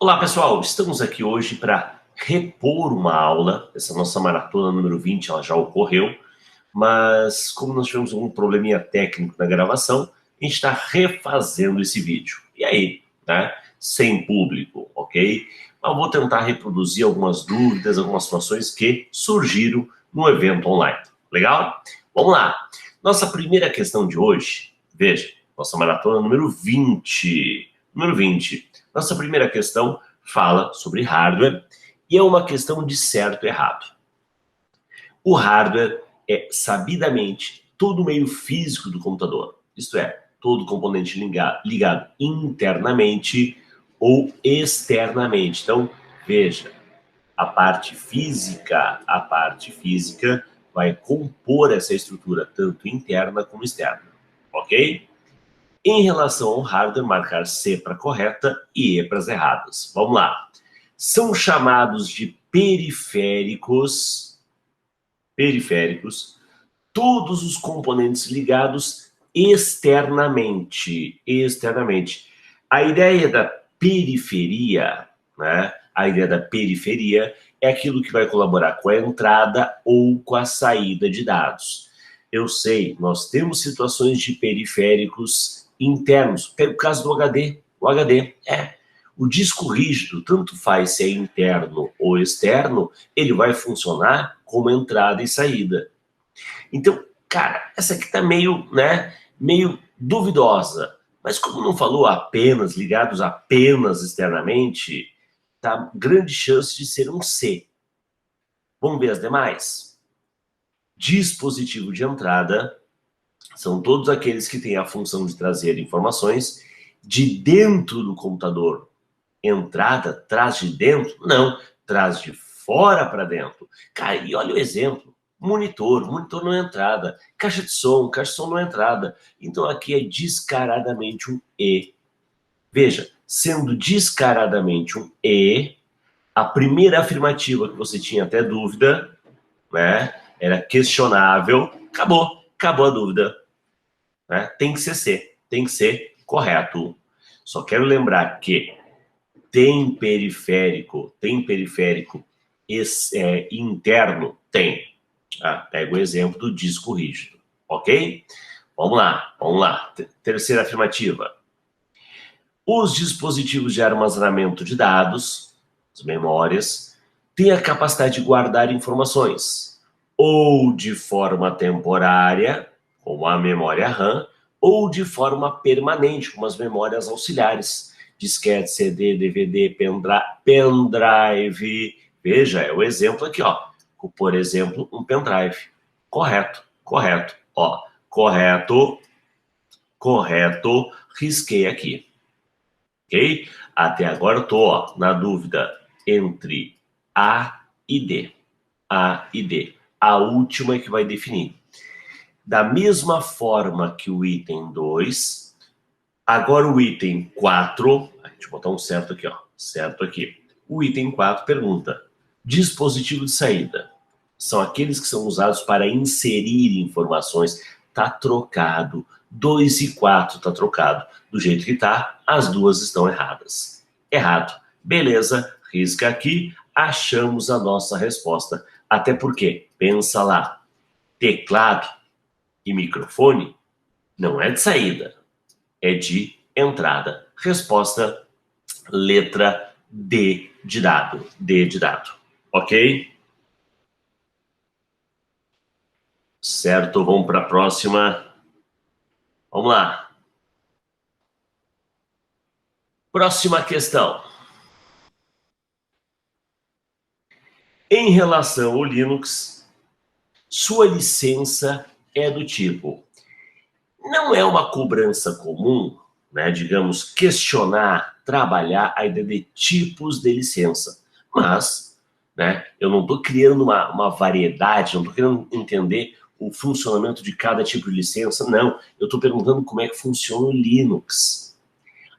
Olá, pessoal! Estamos aqui hoje para repor uma aula. Essa nossa maratona número 20 ela já ocorreu, mas como nós tivemos um probleminha técnico na gravação, a gente está refazendo esse vídeo. E aí, né? Sem público, ok? Mas vou tentar reproduzir algumas dúvidas, algumas situações que surgiram no evento online. Legal? Vamos lá! Nossa primeira questão de hoje, veja, nossa maratona número 20. Número 20. Nossa primeira questão fala sobre hardware e é uma questão de certo e errado. O hardware é, sabidamente, todo o meio físico do computador. Isto é, todo componente ligado internamente ou externamente. Então, veja, a parte física vai compor essa estrutura, tanto interna como externa, ok? Em relação ao hardware, marcar C para correta e E para as erradas. Vamos lá. São chamados de periféricos, todos os componentes ligados externamente. A ideia da periferia, né? A ideia da periferia é aquilo que vai colaborar com a entrada ou com a saída de dados. Eu sei, nós temos situações de periféricos internos. Pega o caso do HD. O disco rígido, tanto faz se é interno ou externo, ele vai funcionar como entrada e saída. Então, cara, essa aqui tá meio duvidosa. Mas como não falou apenas, ligados apenas externamente, tá grande chance de ser um C. Vamos ver as demais? Dispositivo de entrada são todos aqueles que têm a função de trazer informações de dentro do computador. Entrada, traz de dentro? Não, traz de fora para dentro. Cara, e olha o exemplo. Monitor não é entrada. Caixa de som não é entrada. Então aqui é descaradamente um E. Veja, sendo descaradamente um E, a primeira afirmativa que você tinha até dúvida, né, era questionável, acabou a dúvida. Né? Tem que ser C, tem que ser correto. Só quero lembrar que tem periférico interno? Tem. Pega o exemplo do disco rígido, ok? Vamos lá. Terceira afirmativa. Os dispositivos de armazenamento de dados, as memórias, têm a capacidade de guardar informações, ou de forma temporária, como a memória RAM, ou de forma permanente, como as memórias auxiliares, disquete, CD, DVD, pendrive. Veja, é o exemplo aqui, ó. Por exemplo, um pendrive. Correto. Ó, correto, risquei aqui. Ok? Até agora eu tô, na dúvida entre A e D. A última é que vai definir. Da mesma forma que o item 2, agora o item 4, deixa eu botar um certo aqui, ó, certo aqui. O item 4 pergunta, dispositivo de saída, são aqueles que são usados para inserir informações, tá trocado, 2 e 4 tá trocado, do jeito que tá, as duas estão erradas. Errado, beleza, risca aqui, achamos a nossa resposta, até porque, pensa lá, teclado e microfone não é de saída, é de entrada. Resposta, letra D de dado. Ok? Certo, vamos para a próxima. Vamos lá. Próxima questão. Em relação ao Linux, sua licença é do tipo... Não é uma cobrança comum, né, digamos, questionar, trabalhar a ideia de tipos de licença. Mas, né, eu não estou criando uma variedade, não estou querendo entender o funcionamento de cada tipo de licença, não. Eu estou perguntando como é que funciona o Linux.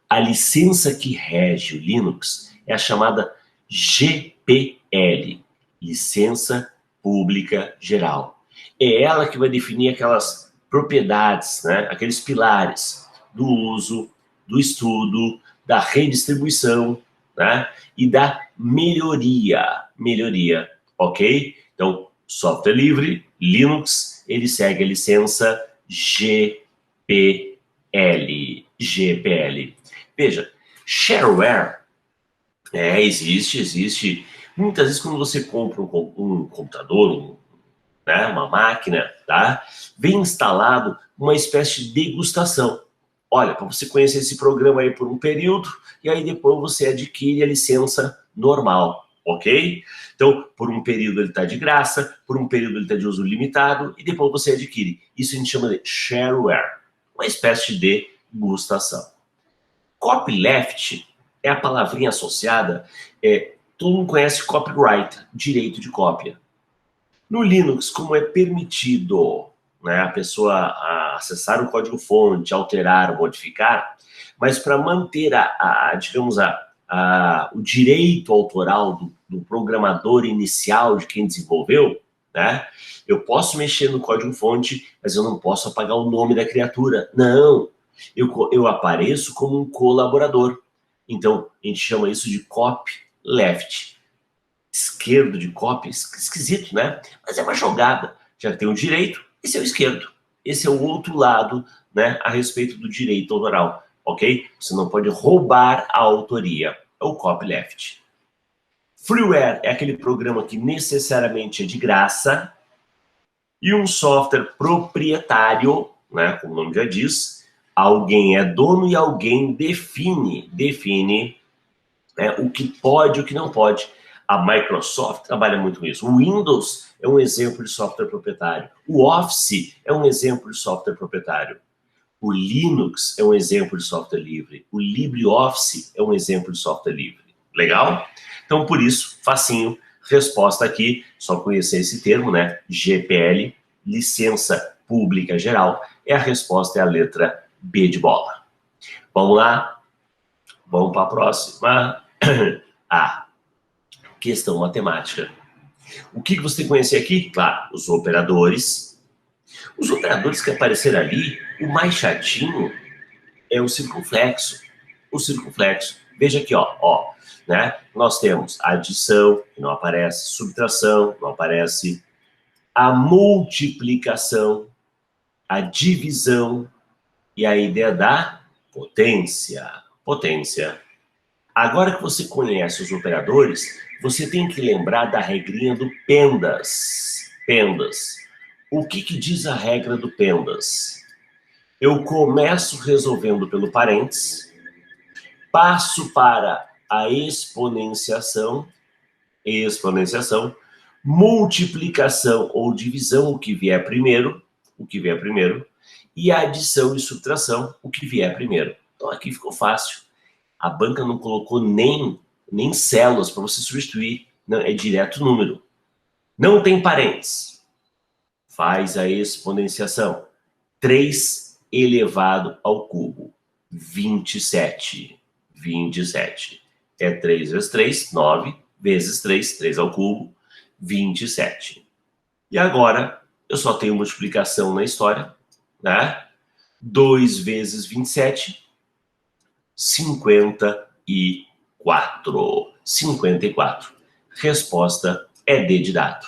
A licença que rege o Linux é a chamada GPL, Licença Pública Geral. É ela que vai definir aquelas propriedades, né? Aqueles pilares do uso, do estudo, da redistribuição, né? E da melhoria, ok? Então, software livre, Linux, ele segue a licença GPL. Veja, shareware, existe. Muitas vezes quando você compra um computador, né, uma máquina, tá? Vem instalado uma espécie de degustação. Olha, para você conhecer esse programa aí por um período, e aí depois você adquire a licença normal, ok? Então, por um período ele está de graça, por um período ele está de uso limitado, e depois você adquire. Isso a gente chama de shareware, uma espécie de degustação. Copyleft é a palavrinha associada, todo mundo conhece copyright, direito de cópia. No Linux, como é permitido, né, a pessoa acessar o código-fonte, alterar, modificar, mas para manter digamos, o direito autoral do programador inicial, de quem desenvolveu, né, eu posso mexer no código-fonte, mas eu não posso apagar o nome da criatura. Não, eu apareço como um colaborador. Então, a gente chama isso de copyleft. Esquerdo de copy, esquisito, né? Mas é uma jogada. Já tem o direito, esse é o esquerdo. Esse é o outro lado, né, a respeito do direito autoral, ok? Você não pode roubar a autoria. É o copyleft. Freeware é aquele programa que necessariamente é de graça e um software proprietário, né, como o nome já diz, alguém é dono e alguém define né, o que pode e o que não pode. A Microsoft trabalha muito com isso. O Windows é um exemplo de software proprietário. O Office é um exemplo de software proprietário. O Linux é um exemplo de software livre. O LibreOffice é um exemplo de software livre. Legal? Então, por isso, facinho, resposta aqui, só conhecer esse termo, né? GPL, licença pública geral, a resposta é a letra B de bola. Vamos lá? Vamos para a próxima. Questão matemática. O que você tem que conhecer aqui? Claro, os operadores. Os operadores que apareceram ali, o mais chatinho é o circunflexo. O circunflexo. Veja aqui, ó, né? Nós temos a adição, que não aparece, subtração, não aparece, a multiplicação, a divisão e a ideia da potência. Agora que você conhece os operadores, você tem que lembrar da regrinha do PEMDAS. O que diz a regra do PEMDAS? Eu começo resolvendo pelo parênteses, passo para a exponenciação, multiplicação ou divisão, o que vier primeiro, e adição e subtração, o que vier primeiro. Então aqui ficou fácil. A banca não colocou nem células para você substituir, não, é direto número. Não tem parênteses. Faz a exponenciação. 3 elevado ao cubo. 27. É 3 vezes 3, 9, vezes 3, 3 ao cubo, 27. E agora, eu só tenho multiplicação na história, né? 2 vezes 27, 54. Resposta é D de dado.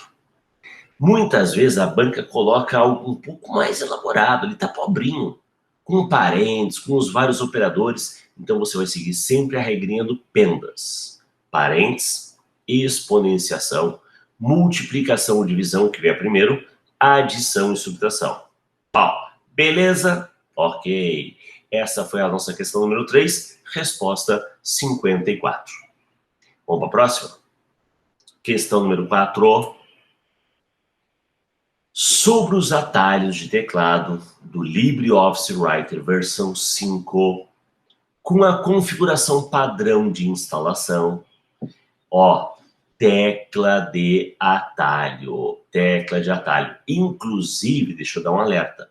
Muitas vezes a banca coloca algo um pouco mais elaborado, ele está pobrinho, com parênteses, com os vários operadores. Então você vai seguir sempre a regrinha do PEMDAS. Parênteses, exponenciação, multiplicação ou divisão, que vier primeiro, adição e subtração. Beleza? Ok. Essa foi a nossa questão número 3, resposta 54. Vamos para a próxima? Questão número 4. Sobre os atalhos de teclado do LibreOffice Writer versão 5, com a configuração padrão de instalação, tecla de atalho. Inclusive, deixa eu dar um alerta.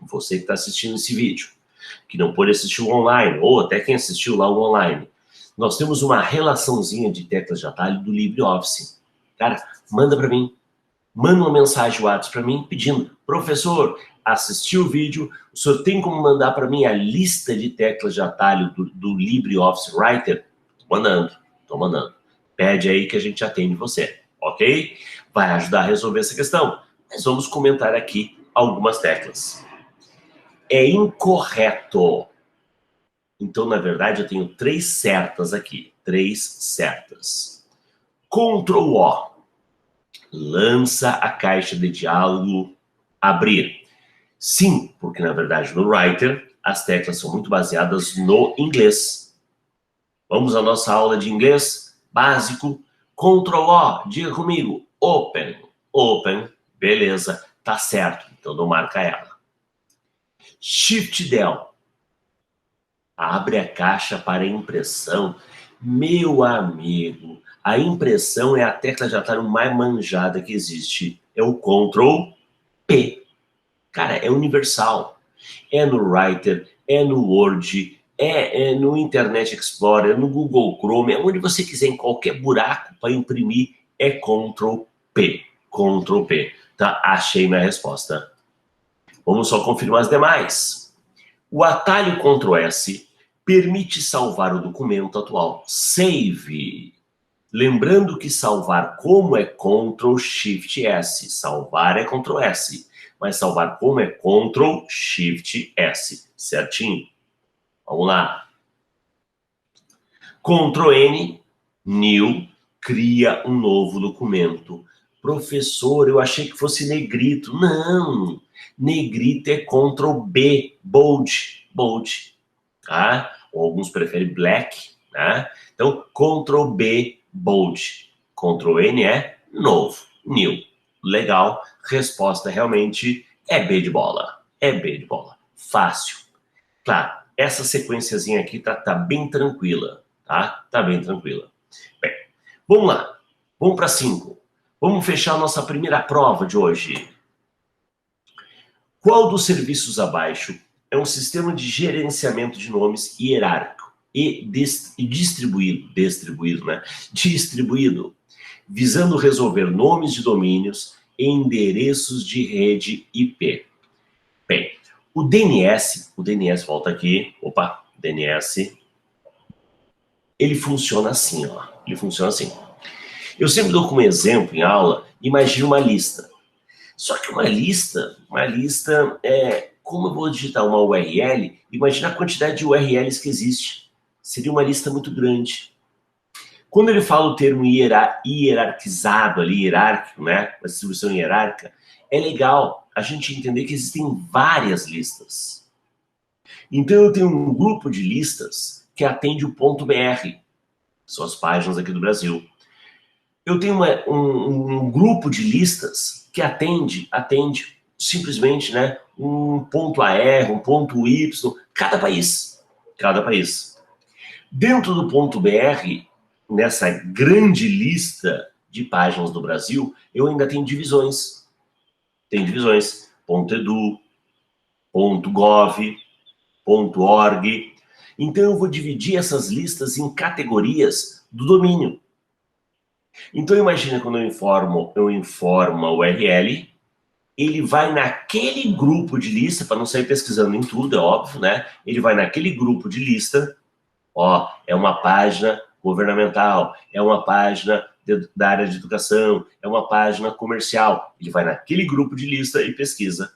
Você que está assistindo esse vídeo, que não pôde assistir o online, ou até quem assistiu lá o online, nós temos uma relaçãozinha de teclas de atalho do LibreOffice. Cara, manda para mim. Manda uma mensagem WhatsApp para mim pedindo: professor, assisti o vídeo, o senhor tem como mandar para mim a lista de teclas de atalho do LibreOffice Writer? mandando, tô mandando. Pede aí que a gente atende você, ok? Vai ajudar a resolver essa questão. Mas vamos comentar aqui algumas teclas. É incorreto. Então, na verdade, eu tenho 3 certas aqui. 3 certas. Ctrl O. Lança a caixa de diálogo, abrir. Sim, porque na verdade no Writer as teclas são muito baseadas no inglês. Vamos à nossa aula de inglês básico. Ctrl O, diga comigo. Open. Open. Beleza, tá certo. Então não marca ela. Shift Del. Abre a caixa para impressão. Meu amigo, a impressão é a tecla de atalho mais manjada que existe. É o Ctrl P. Cara, é universal. É no Writer, é no Word, é no Internet Explorer, no Google Chrome, é onde você quiser, em qualquer buraco para imprimir, é Ctrl P. Ctrl P. Tá? Achei minha resposta. Vamos só confirmar as demais. O atalho Ctrl S permite salvar o documento atual. Save. Lembrando que salvar como é Ctrl Shift S. Salvar é Ctrl S. Mas salvar como é Ctrl Shift S. Certinho? Vamos lá. Ctrl N, New, cria um novo documento. Professor, eu achei que fosse negrito. Não, negrito é Ctrl B, bold, bold, tá? Ou alguns preferem black, né? Então, Ctrl B, bold. Ctrl N é novo, new. Legal, resposta realmente é B de bola. É B de bola. Fácil. Claro, essa sequenciazinha aqui tá bem tranquila, tá? Tá bem tranquila. Bem, vamos lá. Vamos para 5. Vamos fechar a nossa primeira prova de hoje. Qual dos serviços abaixo é um sistema de gerenciamento de nomes hierárquico e distribuído, visando resolver nomes de domínios e endereços de rede IP? Bem, o DNS, volta aqui, DNS, ele funciona assim, ó. Ele funciona assim. Eu sempre dou como exemplo em aula, imagine uma lista. Só que uma lista como eu vou digitar uma URL, imagina a quantidade de URLs que existe. Seria uma lista muito grande. Quando ele fala o termo hierarquizado ali, hierárquico, né? Uma distribuição hierárquica, é legal a gente entender que existem várias listas. Então eu tenho um grupo de listas que atende o .br, são as páginas aqui do Brasil. Eu tenho um grupo de listas que atende simplesmente, né, um .AR, um .Y, cada país. Dentro do .br, nessa grande lista de páginas do Brasil, eu ainda tenho divisões. .edu, .gov, .org. Então eu vou dividir essas listas em categorias do domínio. Então imagina quando eu informo a URL, ele vai naquele grupo de lista, para não sair pesquisando em tudo, é óbvio, né? Ele vai naquele grupo de lista, ó, é uma página governamental, é uma página da área de educação, é uma página comercial. Ele vai naquele grupo de lista e pesquisa.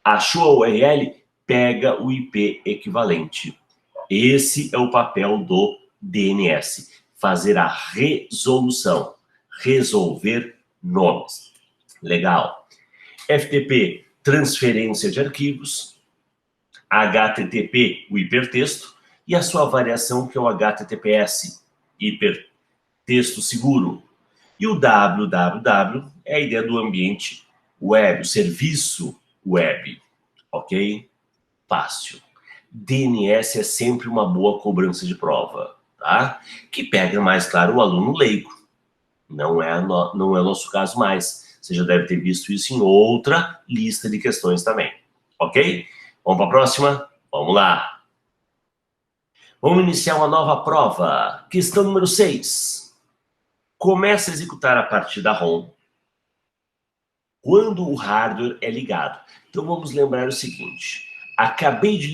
Achou a URL? Pega o IP equivalente. Esse é o papel do DNS, fazer a resolução, resolver nomes. Legal. FTP, transferência de arquivos. HTTP, o hipertexto. E a sua variação, que é o HTTPS, hipertexto seguro. E o www é a ideia do ambiente web, o serviço web. Ok? Fácil. DNS é sempre uma boa cobrança de prova, tá? Que pega mais, claro, o aluno leigo. Não é nosso caso mais. Você já deve ter visto isso em outra lista de questões também. Ok? Vamos para a próxima? Vamos lá. Vamos iniciar uma nova prova. Questão número 6. Começa a executar a partida ROM quando o hardware é ligado. Então vamos lembrar o seguinte. Acabei de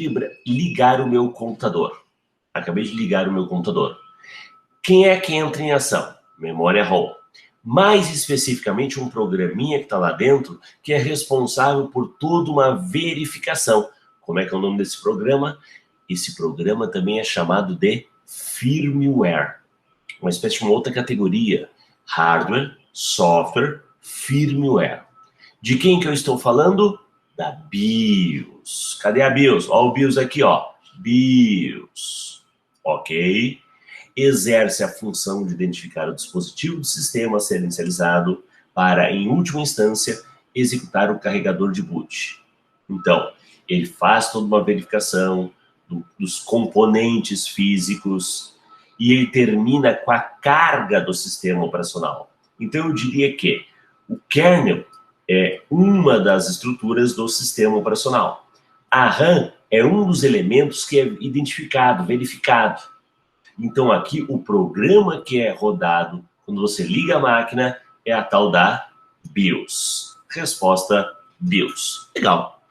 ligar o meu computador. Quem é que entra em ação? Memória ROM. Mais especificamente, um programinha que está lá dentro que é responsável por toda uma verificação. Como é que é o nome desse programa? Esse programa também é chamado de firmware. Uma espécie de uma outra categoria. Hardware, software, firmware. De quem que eu estou falando? Da BIOS. Cadê a BIOS? Ó, o BIOS aqui, ó. BIOS. Ok? Exerce a função de identificar o dispositivo do sistema a ser inicializado para, em última instância, executar o carregador de boot. Então, ele faz toda uma verificação dos componentes físicos e ele termina com a carga do sistema operacional. Então, eu diria que o kernel é uma das estruturas do sistema operacional. A RAM é um dos elementos que é identificado, verificado. Então, aqui, o programa que é rodado quando você liga a máquina é a tal da BIOS. Resposta, BIOS. Legal.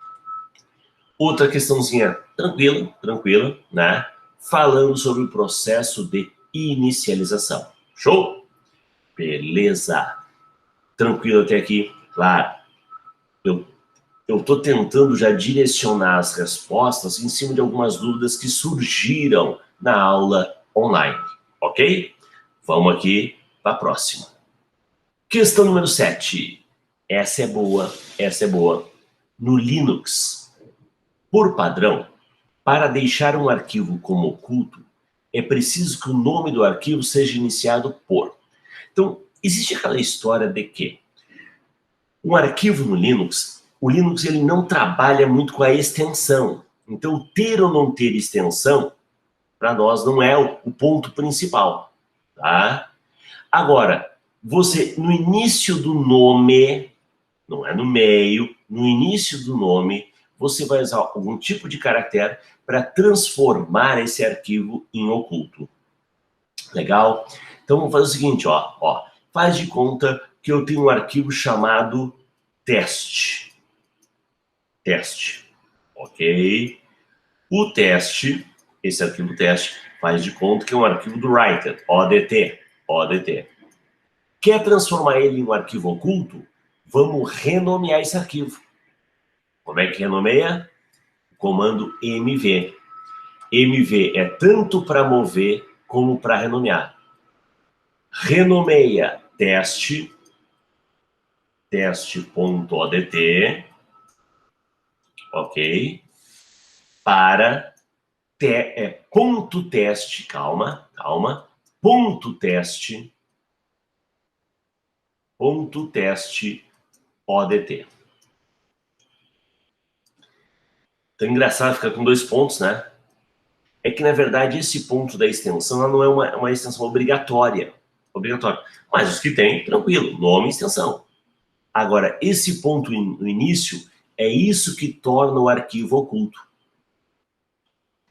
Outra questãozinha tranquila, né? Falando sobre o processo de inicialização. Show? Beleza. Tranquilo até aqui? Claro. Eu estou tentando já direcionar as respostas em cima de algumas dúvidas que surgiram na aula online, ok? Vamos aqui para a próxima. Questão número 7. Essa é boa, essa é boa. No Linux, por padrão, para deixar um arquivo como oculto, é preciso que o nome do arquivo seja iniciado por. Então, existe aquela história de que um arquivo no Linux, o Linux ele não trabalha muito com a extensão. Então, ter ou não ter extensão, para nós, não é o ponto principal, tá? Agora, você, no início do nome, não é no meio, no início do nome, você vai usar algum tipo de caractere para transformar esse arquivo em oculto. Legal? Então, vamos fazer o seguinte, ó. Faz de conta que eu tenho um arquivo chamado teste. Teste. Ok? O teste, esse arquivo teste, faz de conta que é um arquivo do writer, ODT. Quer transformar ele em um arquivo oculto? Vamos renomear esse arquivo. Como é que renomeia? O comando mv. mv é tanto para mover como para renomear. Renomeia teste.odt, ok? Para ponto teste, calma, ponto teste ODT. Então, engraçado ficar com 2 pontos, né? É que, na verdade, esse ponto da extensão ela não é uma extensão obrigatória. Mas os que tem, tranquilo, nome e extensão. Agora, esse ponto no início é isso que torna o arquivo oculto.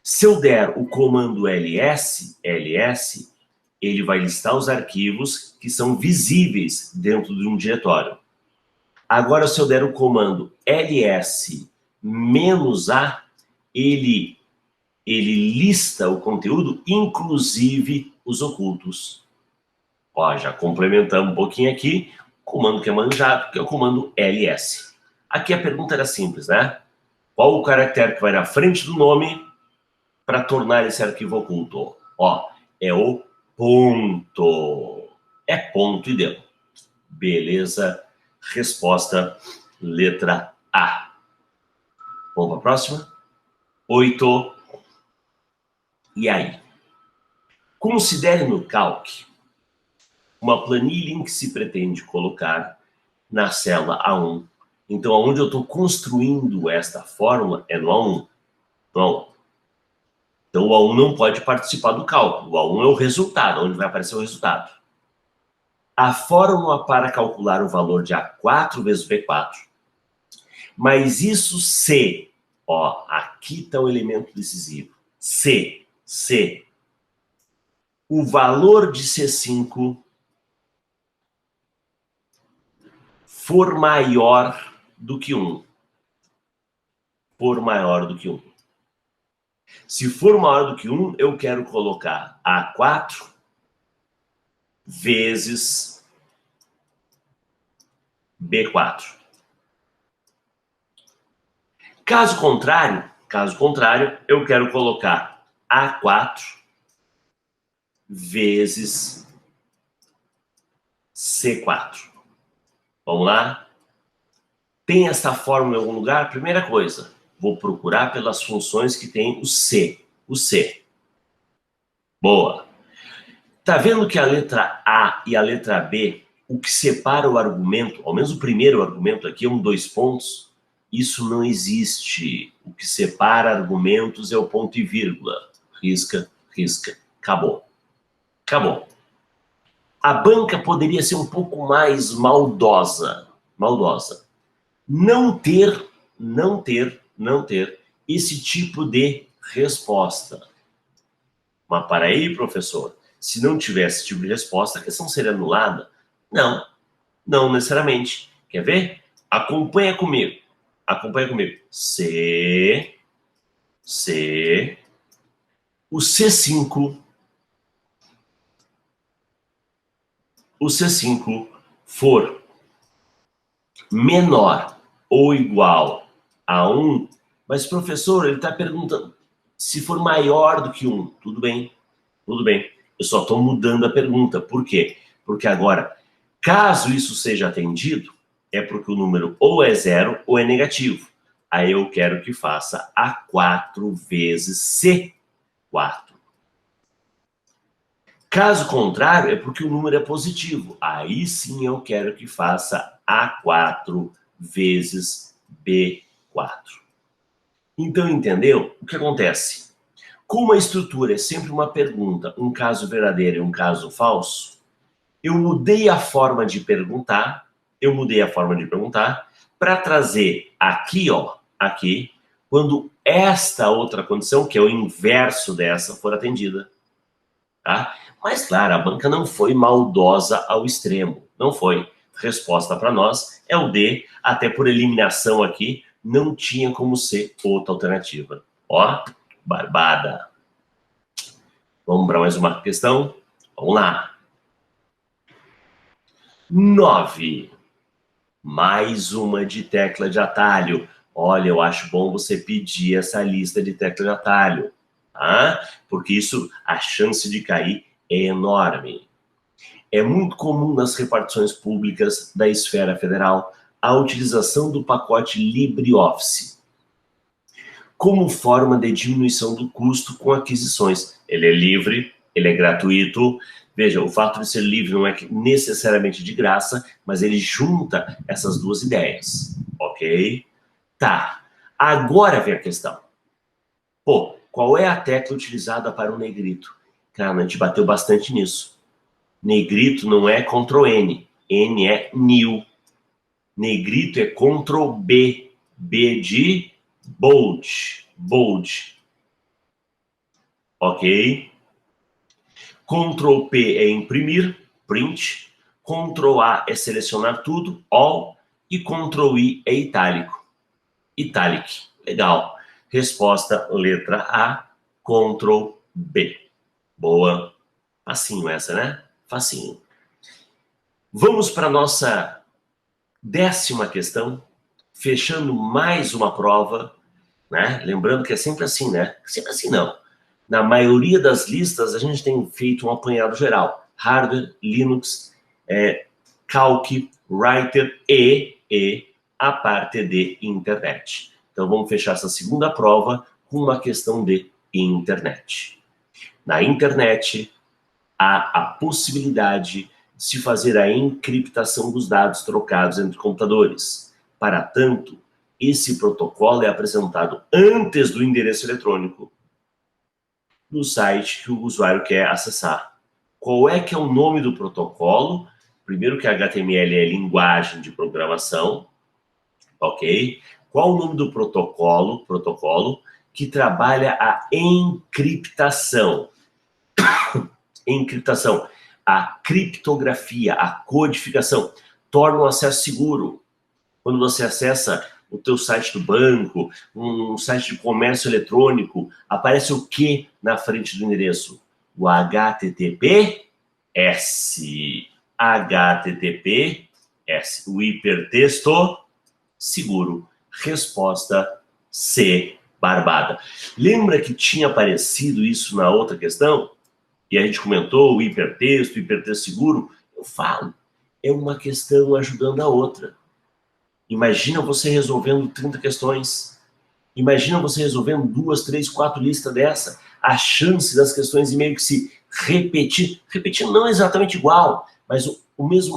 Se eu der o comando ls, ele vai listar os arquivos que são visíveis dentro de um diretório. Agora, se eu der o comando ls-a, ele lista o conteúdo, inclusive os ocultos. Ó, já complementamos um pouquinho aqui, o comando que é manjado, que é o comando ls. Aqui a pergunta era simples, né? Qual o caractere que vai na frente do nome para tornar esse arquivo oculto? Ó, é o ponto. É ponto e deu. Beleza. Resposta, letra A. Vamos para a próxima? 8. E aí? Considere no Calc uma planilha em que se pretende colocar na célula A1. Então, onde eu estou construindo esta fórmula é no A1. Então, o A1 não pode participar do cálculo. O A1 é o resultado, onde vai aparecer o resultado. A fórmula para calcular o valor de A4 vezes B4. Mas isso se, ó, aqui está o elemento decisivo. Se o valor de C5 for maior do que 1. Se for maior do que 1, eu quero colocar A4 vezes B4. Caso contrário, eu quero colocar A4 vezes C4. Vamos lá? Tem essa fórmula em algum lugar? Primeira coisa, vou procurar pelas funções que tem o C. O C. Boa. Tá vendo que a letra A e a letra B, o que separa o argumento, ao menos o primeiro argumento aqui, é um 2 pontos? Isso não existe. O que separa argumentos é o ponto e vírgula. Risca, risca. Acabou. Acabou. A banca poderia ser um pouco mais maldosa. Maldosa. Não ter esse tipo de resposta. Mas para aí, professor, se não tivesse esse tipo de resposta, a questão seria anulada? Não, não necessariamente. Quer ver? Acompanha comigo. Acompanha comigo. C, o C5 for menor ou igual a 1, mas, professor, ele está perguntando se for maior do que 1. Tudo bem, tudo bem. Eu só estou mudando a pergunta. Por quê? Porque agora, caso isso seja atendido, é porque o número ou é 0 ou é negativo. Aí eu quero que faça A4 vezes C4. Caso contrário, é porque o número é positivo. Aí sim eu quero que faça A4 vezes B4. Então, entendeu? O que acontece? Como a estrutura é sempre uma pergunta, um caso verdadeiro e um caso falso, eu mudei a forma de perguntar, para trazer aqui, ó, aqui, quando esta outra condição, que é o inverso dessa, for atendida. Tá? Mas, claro, a banca não foi maldosa ao extremo. Não foi. Resposta para nós é o D, até por eliminação aqui, não tinha como ser outra alternativa. Ó, barbada. Vamos para mais uma questão? Vamos lá. 9. Mais uma de tecla de atalho. Olha, eu acho bom você pedir essa lista de tecla de atalho, tá? Porque isso, a chance de cair é enorme. É muito comum nas repartições públicas da esfera federal a utilização do pacote LibreOffice como forma de diminuição do custo com aquisições. Ele é livre, ele é gratuito. Veja, o fato de ser livre não é necessariamente de graça, mas ele junta essas duas ideias, ok? Tá, agora vem a questão. Pô, qual é a tecla utilizada para o negrito? Cara, a gente bateu bastante nisso. Negrito não é Ctrl N, N é New. Negrito é Ctrl B, B de bold, bold. Ok? Ctrl P é imprimir, print. Ctrl A é selecionar tudo, all. E Ctrl I é itálico, italic. Legal. Resposta, letra A, Ctrl B. Boa. Facinho essa, né? Facinho. Vamos para a nossa 10ª questão, fechando mais uma prova, né? Lembrando que é sempre assim, né? Sempre assim não. Na maioria das listas, a gente tem feito um apanhado geral. Hardware, Linux, Calc, Writer e a parte de internet. Então, vamos fechar essa segunda prova com uma questão de internet. Na internet, há a possibilidade de se fazer a encriptação dos dados trocados entre computadores. Para tanto, esse protocolo é apresentado antes do endereço eletrônico do site que o usuário quer acessar. Qual é que é o nome do protocolo? Primeiro que HTML é linguagem de programação, ok? Qual o nome do protocolo? Protocolo que trabalha a encriptação. Encriptação, a criptografia, a codificação, torna o acesso seguro. Quando você acessa o teu site do banco, um site de comércio eletrônico, aparece o que na frente do endereço? O HTTPS. S. HTTP, S. O hipertexto seguro. Resposta C. Barbada. Lembra que tinha aparecido isso na outra questão? E a gente comentou o hipertexto seguro. Eu falo, é uma questão ajudando a outra. Imagina você resolvendo 30 questões. Imagina você resolvendo 2, 3, 4 listas dessa. A chance das questões meio que se repetir não exatamente igual, mas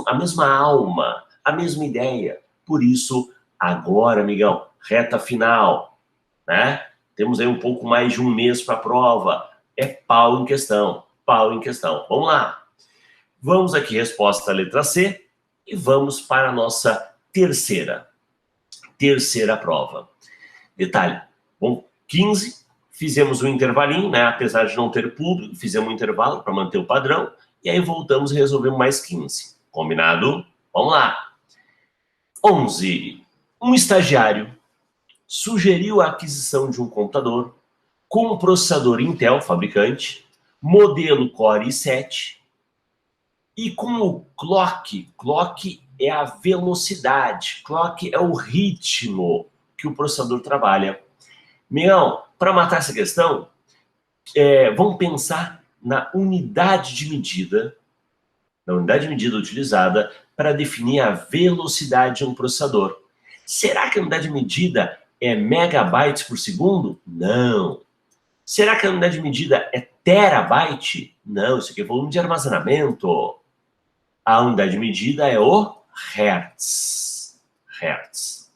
a mesma alma, a mesma ideia. Por isso, agora, amigão, reta final, né? Temos aí um pouco mais de um mês para a prova. É pau em questão, pau em questão. Vamos lá. Vamos aqui, resposta letra C, e vamos para a nossa terceira prova. Detalhe, bom, 15, fizemos um intervalinho, né? Apesar de não ter público, fizemos um intervalo para manter o padrão, e aí voltamos e resolvemos mais 15. Combinado? Vamos lá. 11. Um estagiário sugeriu a aquisição de um computador com um processador Intel, fabricante, modelo Core i7, e com o clock é a velocidade, clock é o ritmo que o processador trabalha. Migão, para matar essa questão, vamos pensar na unidade de medida utilizada para definir a velocidade de um processador. Será que a unidade de medida é megabytes por segundo? Não. Será que a unidade de medida é terabyte? Não, isso aqui é volume de armazenamento. A unidade de medida é o hertz. Hertz.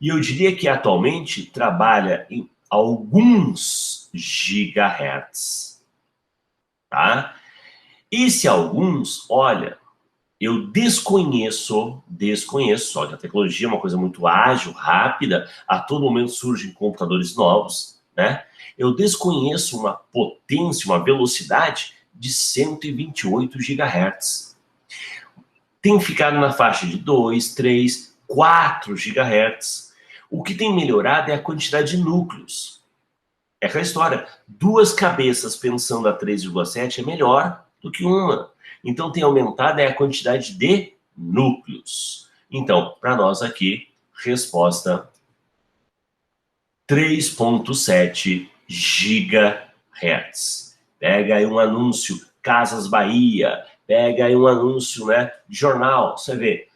E eu diria que atualmente trabalha em alguns gigahertz. Tá? Esse alguns, olha, eu desconheço, só que a tecnologia é uma coisa muito ágil, rápida, a todo momento surgem computadores novos, né? Eu desconheço uma potência, uma velocidade de 128 GHz. Tem ficado na faixa de 2, 3, 4 GHz. O que tem melhorado é a quantidade de núcleos. É aquela história, 2 cabeças pensando a 3,7 é melhor do que uma. Então tem aumentado a quantidade de núcleos. Então, para nós aqui, resposta 3,7 GHz. Pega aí um anúncio, Casas Bahia, pega aí um anúncio, né, de jornal, você vê.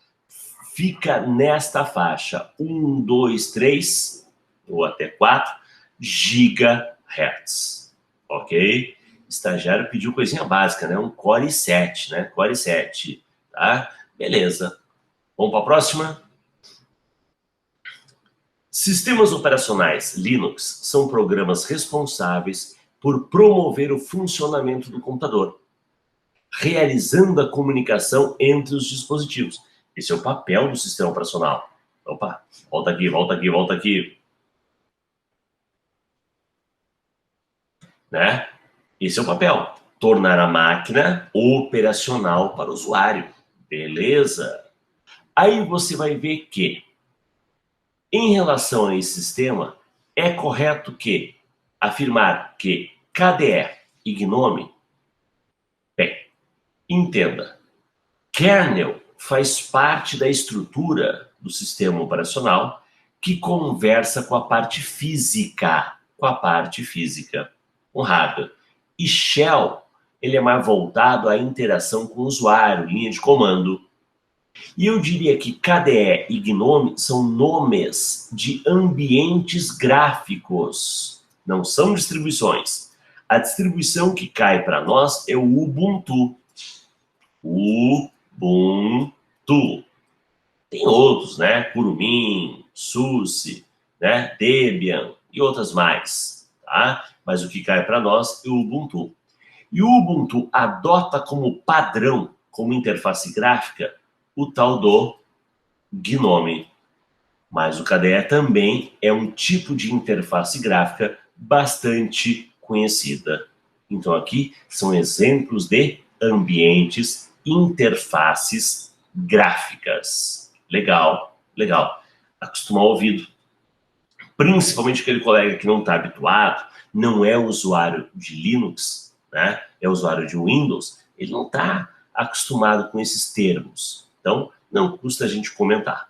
Fica nesta faixa, 1, 2, 3, ou até 4 GHz, ok? Estagiário pediu coisinha básica, né? Um Core i7, né? Core i7, tá? Beleza. Vamos para a próxima? Sistemas operacionais Linux são programas responsáveis por promover o funcionamento do computador, realizando a comunicação entre os dispositivos. Esse é o papel do sistema operacional. Opa, volta aqui. Né? Esse é o papel. Tornar a máquina operacional para o usuário. Beleza? Aí você vai ver que, em relação a esse sistema, é correto que afirmar que KDE e GNOME, bem, entenda, kernel faz parte da estrutura do sistema operacional que conversa com a parte física, com hardware. E shell, ele é mais voltado à interação com o usuário, linha de comando. E eu diria que KDE e GNOME são nomes de ambientes gráficos, não são distribuições. A distribuição que cai para nós é o Ubuntu. Ubuntu. Tem outros, né? Kurumin, SUSE, né? Debian e outras mais, tá? Mas o que cai para nós é o Ubuntu. E o Ubuntu adota como padrão, como interface gráfica, o tal do GNOME. Mas o KDE também é um tipo de interface gráfica bastante conhecida. Então aqui são exemplos de ambientes, interfaces gráficas. Legal, legal. Acostumar o ouvido. Principalmente aquele colega que não está habituado, não é usuário de Linux, né? É usuário de Windows, Ele não está acostumado com esses termos. Então, não custa a gente comentar.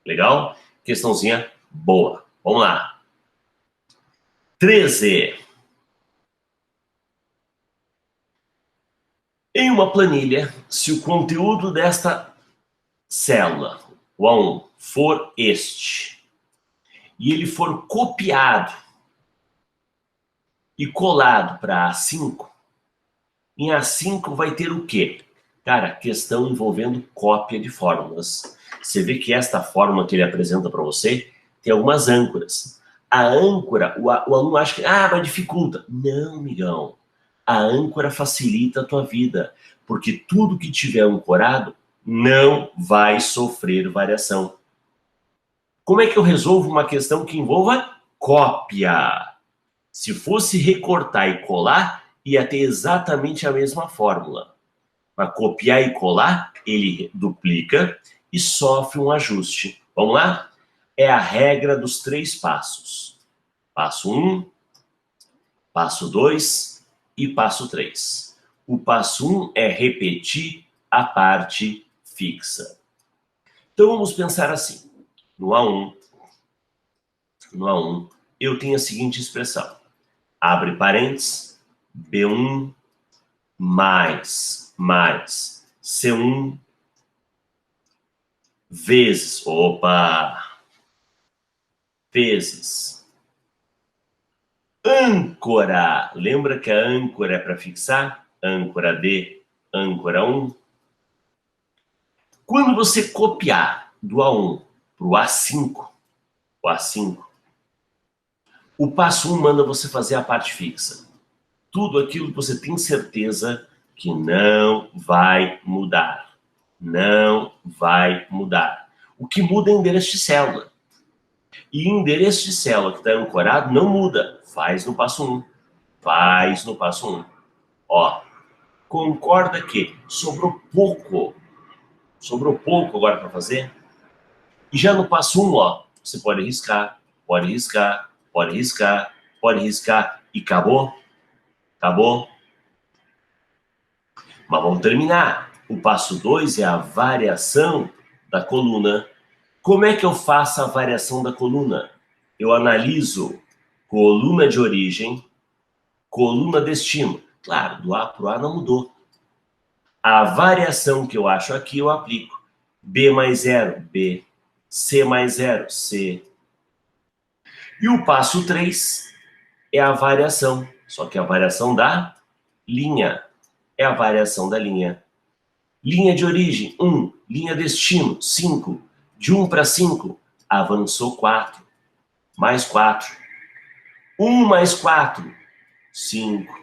Legal? Questãozinha boa. Vamos lá. 13. Em uma planilha, se o conteúdo desta célula, o A1, for este, e ele for copiado e colado para A5, em A5 vai ter o quê? Cara, questão envolvendo cópia de fórmulas. Você vê que esta fórmula que ele apresenta para você tem algumas âncoras. A âncora, o aluno acha que, mas dificulta. Não, amigão. A âncora facilita a tua vida, porque tudo que tiver ancorado não vai sofrer variação. Como é que eu resolvo uma questão que envolva cópia? Se fosse recortar e colar, ia ter exatamente a mesma fórmula. Para copiar e colar, ele duplica e sofre um ajuste. Vamos lá? É a regra dos 3 passos. Passo 1, passo 2 e passo 3. O passo 1 é repetir a parte fixa. Então vamos pensar assim. No A1, eu tenho a seguinte expressão. Abre parênteses, B1 mais C1 vezes, vezes âncora. Lembra que a âncora é para fixar? Âncora D, âncora 1. Quando você copiar do A1 para o A5, o passo 1 manda você fazer a parte fixa. Tudo aquilo que você tem certeza que não vai mudar. Não vai mudar. O que muda é endereço de célula. E endereço de célula que está ancorado não muda. Faz no passo 1. Faz no passo 1. Ó, concorda que sobrou pouco. Sobrou pouco agora para fazer? E já no passo 1, ó, você pode riscar, pode riscar, pode riscar, pode riscar e acabou. Acabou. Mas vamos terminar. O passo 2 é a variação da coluna. Como é que eu faço a variação da coluna? Eu analiso coluna de origem, coluna destino. Claro, do A para o A não mudou. A variação que eu acho aqui, eu aplico. B mais 0, B. C mais 0, C. E o passo 3 é a variação. Só que a variação da linha. É a variação da linha. Linha de origem, 1. Linha destino, 5. De 1 para 5, avançou 4. Mais 4. 1 mais 4, 5.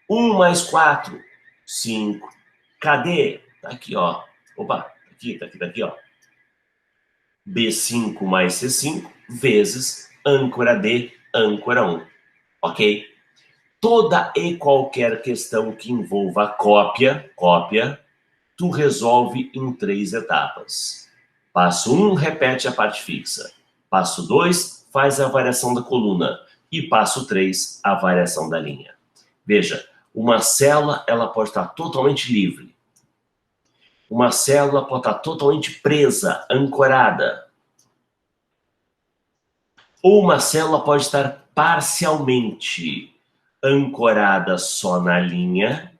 1 mais 4, 5. Cadê? Tá aqui, ó. Opa, tá aqui, ó. B5 mais C5 vezes âncora D, âncora 1. Ok? Toda e qualquer questão que envolva cópia, tu resolve em 3 etapas. Passo 1, repete a parte fixa. Passo 2, faz a variação da coluna. E passo 3, a variação da linha. Veja, uma célula ela pode estar totalmente livre. Uma célula pode estar totalmente presa, ancorada. Ou uma célula pode estar parcialmente ancorada só na linha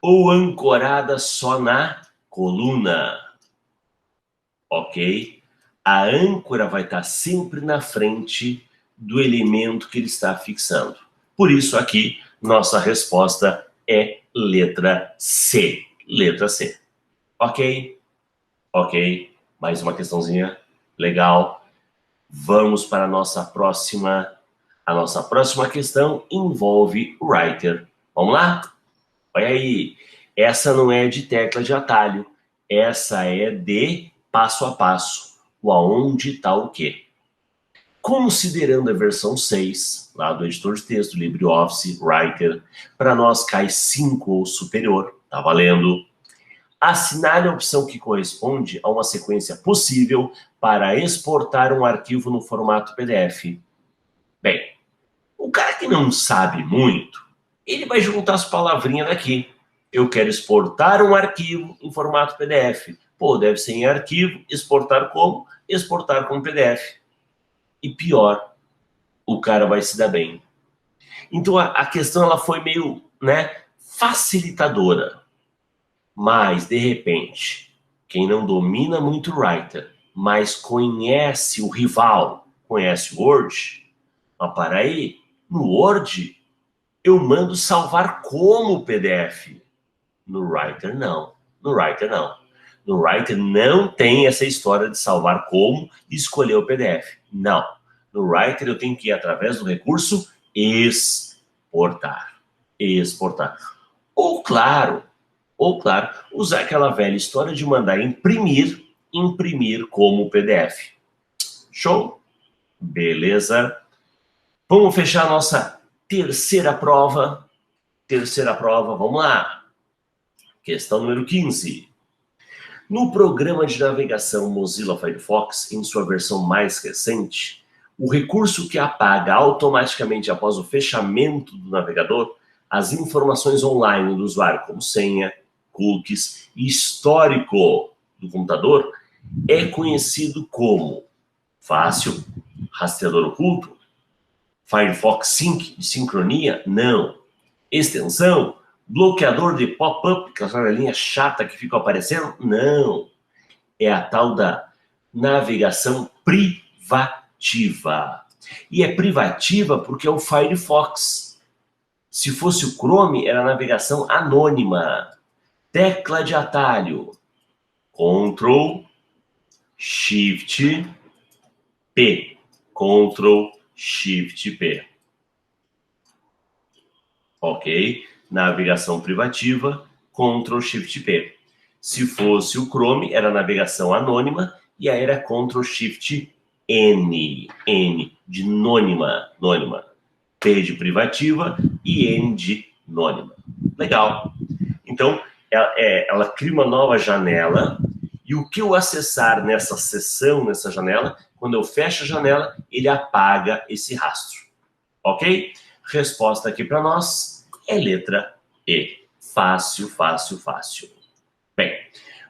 ou ancorada só na coluna. Ok? A âncora vai estar sempre na frente do elemento que ele está fixando. Por isso aqui, nossa resposta é letra C. Letra C. Ok? Ok. Mais uma questãozinha legal. Vamos para a nossa próxima. A nossa próxima questão envolve o writer. Vamos lá? Olha aí. Essa não é de tecla de atalho. Essa é de passo a passo. O aonde está o quê? Considerando a versão 6, lá do editor de texto, LibreOffice, Writer, para nós cai 5 ou superior. Tá valendo? Assinale a opção que corresponde a uma sequência possível para exportar um arquivo no formato PDF. Bem, o cara que não sabe muito, ele vai juntar as palavrinhas daqui. Eu quero exportar um arquivo em formato PDF. Pô, deve ser em arquivo, exportar como? Exportar como PDF. E pior, o cara vai se dar bem. Então a questão ela foi meio, né, facilitadora. Mas, de repente, quem não domina muito o Writer, mas conhece o rival, conhece o Word, mas para aí, no Word, eu mando salvar como PDF. No Writer, não. No Writer, não. No Writer não tem essa história de salvar como e escolher o PDF. Não. No Writer eu tenho que ir através do recurso exportar. Exportar. Ou claro, usar aquela velha história de mandar imprimir como PDF. Show? Beleza. Vamos fechar a nossa terceira prova. Terceira prova, vamos lá. Questão número 15. No programa de navegação Mozilla Firefox, em sua versão mais recente, o recurso que apaga automaticamente após o fechamento do navegador as informações online do usuário, como senha, cookies e histórico do computador, é conhecido como fácil, rastreador oculto, Firefox Sync de sincronia? Não. Extensão? Bloqueador de pop-up, aquela janelinha chata que fica aparecendo? Não. É a tal da navegação privativa. E é privativa porque é o Firefox. Se fosse o Chrome, era navegação anônima. Tecla de atalho. Ctrl, Shift, P. Ctrl, Shift, P. Ok? Navegação privativa, Ctrl Shift P. Se fosse o Chrome, era navegação anônima e aí era Ctrl Shift N. N de nônima. P de privativa e N de nônima. Legal. Então, ela cria uma nova janela e o que eu acessar nessa seção, nessa janela, quando eu fecho a janela, ele apaga esse rastro. Ok? Resposta aqui para nós é letra E. Fácil, fácil, fácil. Bem,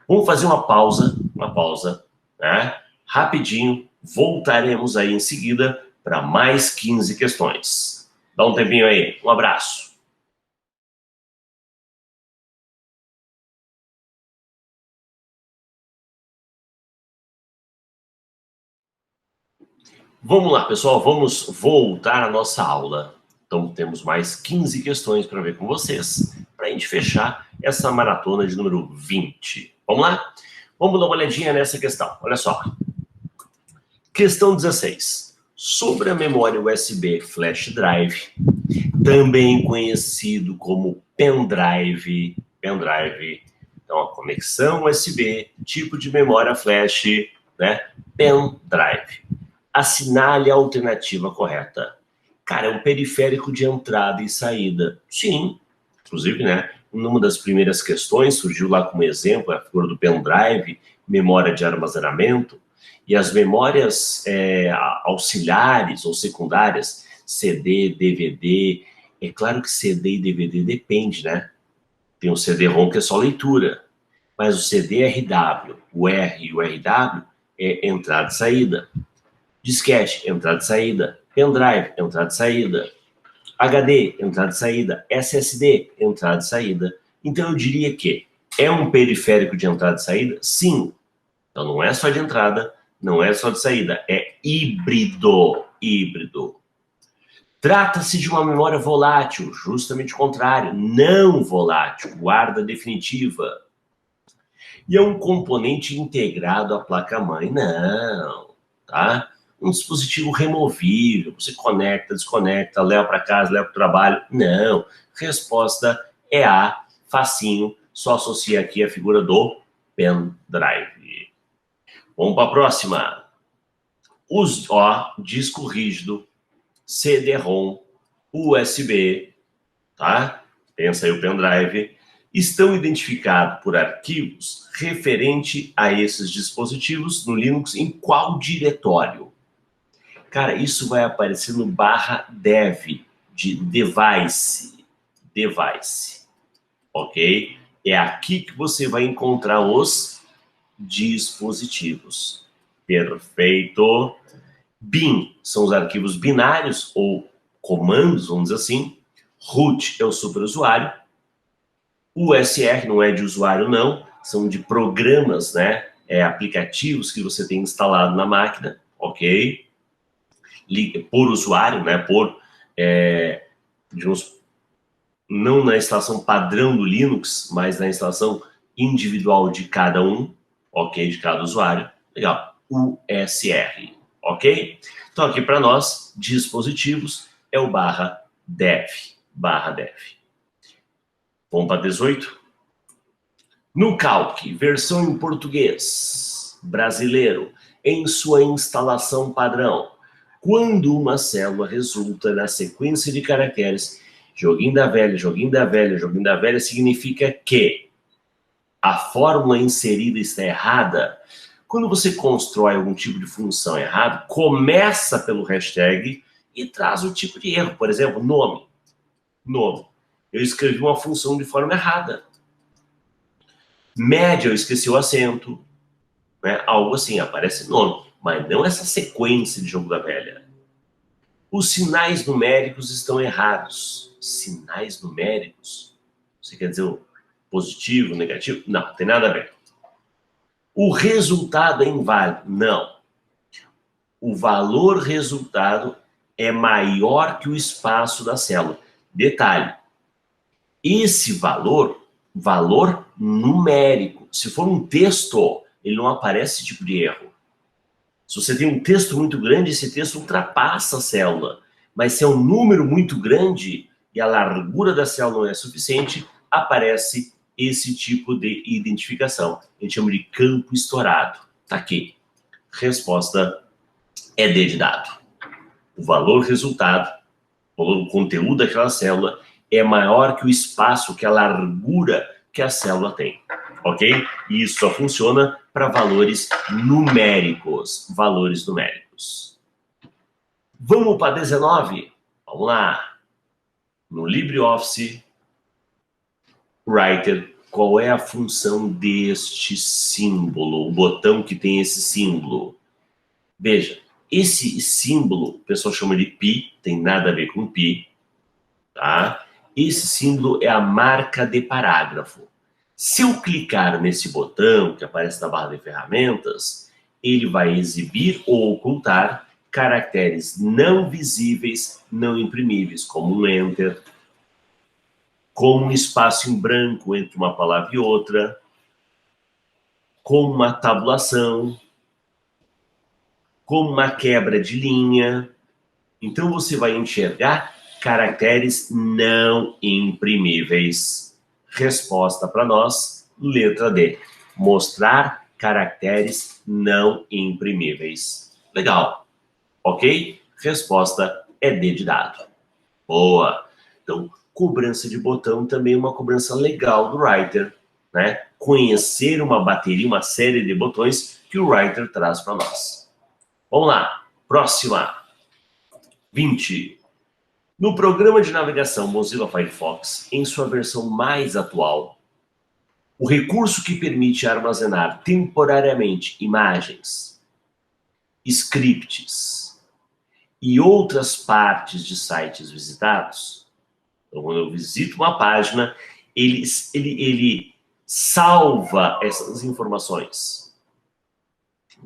vamos fazer uma pausa, né? Rapidinho, voltaremos aí em seguida para mais 15 questões. Dá um tempinho aí, um abraço. Vamos lá, pessoal, vamos voltar à nossa aula. Então, temos mais 15 questões para ver com vocês, para a gente fechar essa maratona de número 20. Vamos lá? Vamos dar uma olhadinha nessa questão. Olha só. Questão 16. Sobre a memória USB Flash Drive, também conhecido como pendrive. Então, a conexão USB, tipo de memória flash, né? Pendrive. Assinale a alternativa correta. Cara, é um periférico de entrada e saída. Sim, inclusive, né? Numa das primeiras questões, surgiu lá como exemplo a figura do pendrive, memória de armazenamento, e as memórias auxiliares ou secundárias, CD, DVD. É claro que CD e DVD depende, né? Tem o CD-ROM que é só leitura, mas o CD-RW, o R e o RW é entrada e saída. Disquete, entrada e saída. Pendrive, entrada e saída. HD, entrada e saída. SSD, entrada e saída. Então eu diria que é um periférico de entrada e saída? Sim. Então não é só de entrada, não é só de saída, é híbrido. Trata-se de uma memória volátil, justamente o contrário, não volátil, guarda definitiva. E é um componente integrado à placa-mãe? Não, tá? Um dispositivo removível, você conecta, desconecta, leva para casa, leva para o trabalho. Não. Resposta é A, facinho, só associa aqui a figura do pendrive. Vamos para a próxima. Disco rígido, CD-ROM, USB, tá? Pensa aí o pendrive, estão identificados por arquivos referente a esses dispositivos no Linux em qual diretório? Cara, isso vai aparecer no /dev de device. ok? É aqui que você vai encontrar os dispositivos. Perfeito. Bin são os arquivos binários ou comandos, vamos dizer assim. Root é o superusuário. USR não é de usuário, não. São de programas, né? Aplicativos que você tem instalado na máquina, ok? Por usuário, né? Digamos, não na instalação padrão do Linux, mas na instalação individual de cada um, ok? De cada usuário. Legal. USR, ok? Então, aqui para nós, dispositivos é o /dev. Vamos para 18? No Calc, versão em português brasileiro, em sua instalação padrão, quando uma célula resulta na sequência de caracteres joguinho da velha, joguinho da velha, joguinho da velha, significa que a fórmula inserida está errada. Quando você constrói algum tipo de função errado, começa pelo hashtag e traz o tipo de erro. Por exemplo, nome. Nome. Eu escrevi uma função de forma errada. Média, eu esqueci o acento. Né? Algo assim, aparece nome. Mas não essa sequência de jogo da velha. Os sinais numéricos estão errados. Sinais numéricos? Você quer dizer o positivo, negativo? Não, tem nada a ver. O resultado é inválido? Não. O valor resultado é maior que o espaço da célula. Detalhe, esse valor numérico, se for um texto, ele não aparece esse tipo de erro. Se você tem um texto muito grande, esse texto ultrapassa a célula. Mas se é um número muito grande e a largura da célula não é suficiente, aparece esse tipo de identificação. A gente chama de campo estourado. Tá aqui. Resposta é D de dado. O valor resultado, o conteúdo daquela célula é maior que o espaço, que a largura que a célula tem. Ok? E isso só funciona para valores numéricos. Valores numéricos. Vamos para 19? Vamos lá. No LibreOffice Writer, qual é a função deste símbolo? O botão que tem esse símbolo. Veja, esse símbolo, o pessoal chama de pi, tem nada a ver com pi, tá? Esse símbolo é a marca de parágrafo. Se eu clicar nesse botão que aparece na barra de ferramentas, ele vai exibir ou ocultar caracteres não visíveis, não imprimíveis, como um enter, como um espaço em branco entre uma palavra e outra, como uma tabulação, como uma quebra de linha. Então você vai enxergar caracteres não imprimíveis. Resposta para nós, letra D. Mostrar caracteres não imprimíveis. Legal. Ok? Resposta é D de dado. Boa. Então, cobrança de botão também é uma cobrança legal do Writer, né? Conhecer uma bateria, uma série de botões que o Writer traz para nós. Vamos lá. Próxima. 20. No programa de navegação Mozilla Firefox, em sua versão mais atual, o recurso que permite armazenar temporariamente imagens, scripts e outras partes de sites visitados. Então, quando eu visito uma página, ele salva essas informações.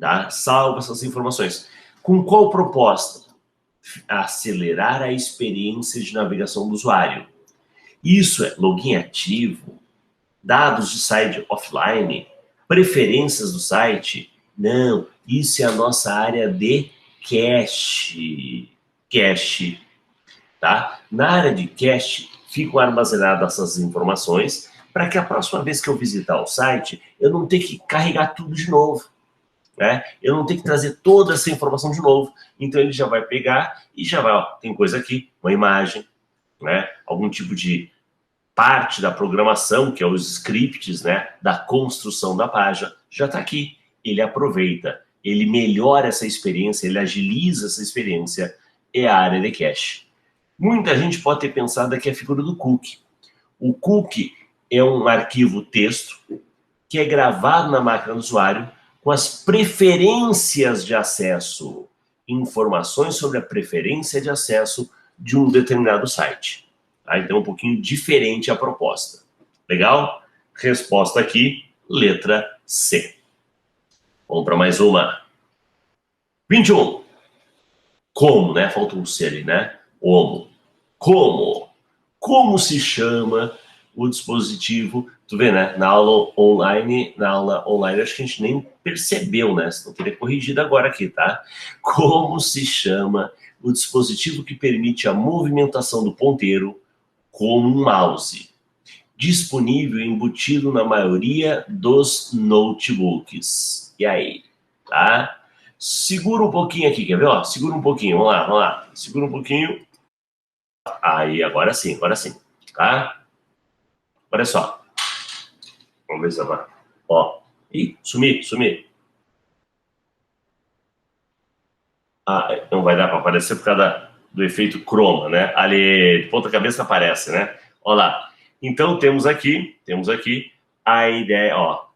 Tá? Salva essas informações. Com qual proposta? Acelerar a experiência de navegação do usuário. Isso é login ativo, dados de site offline, preferências do site. Não, isso é a nossa área de cache. Cache, tá? Na área de cache ficam armazenadas essas informações para que a próxima vez que eu visitar o site, eu não tenha que carregar tudo de novo. Né? Eu não tenho que trazer toda essa informação de novo. Então ele já vai pegar e já vai, ó, tem coisa aqui, uma imagem, né? Algum tipo de parte da programação, que é os scripts, né? Da construção da página, já está aqui. Ele aproveita, ele melhora essa experiência, ele agiliza essa experiência, é a área de cache. Muita gente pode ter pensado que é a figura do cookie. O cookie é um arquivo texto que é gravado na máquina do usuário com as preferências de acesso, informações sobre a preferência de acesso de um determinado site. Tá? Então, um pouquinho diferente a proposta. Legal? Resposta aqui, letra C. Vamos para mais uma. 21. Como, né? Falta um C ali, né? Como. Como? Como se chama o dispositivo? Tu vê, né? Na aula online, acho que a gente nem percebeu, né? Senão teria corrigido agora aqui, tá? Como se chama o dispositivo que permite a movimentação do ponteiro como um mouse? Disponível e embutido na maioria dos notebooks. E aí? Tá? Segura um pouquinho aqui, quer ver? Ó, segura um pouquinho, vamos lá, vamos lá. Segura um pouquinho. Aí, agora sim, tá? Olha só. Vamos ver se vai. Ó. Ih, sumi. Ah, não vai dar para aparecer por causa do efeito croma, né? Ali, de ponta cabeça aparece, né? Olha lá. Então, temos aqui a ideia, ó.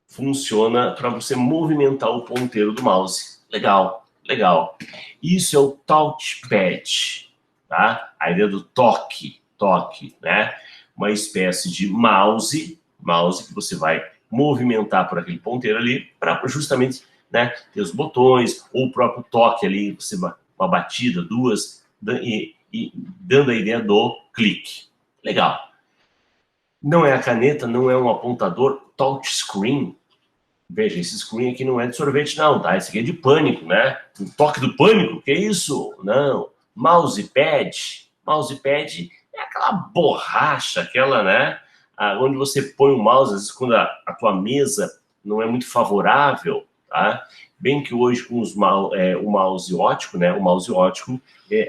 Funciona para você movimentar o ponteiro do mouse. Legal, legal. Isso é o touchpad, tá? A ideia do toque, né? Uma espécie de mouse que você vai movimentar por aquele ponteiro ali para justamente, né, ter os botões ou o próprio toque ali, você uma batida, duas, e dando a ideia do clique. Legal. Não é a caneta, não é um apontador touchscreen. Veja, esse screen aqui não é de sorvete não, tá? Esse aqui é de pânico, né? O toque do pânico, que é isso? Não. Mousepad é aquela borracha, aquela, né? Onde você põe o mouse, às vezes quando a tua mesa não é muito favorável, tá? Bem que hoje com o mouse ótico, né? O mouse ótico,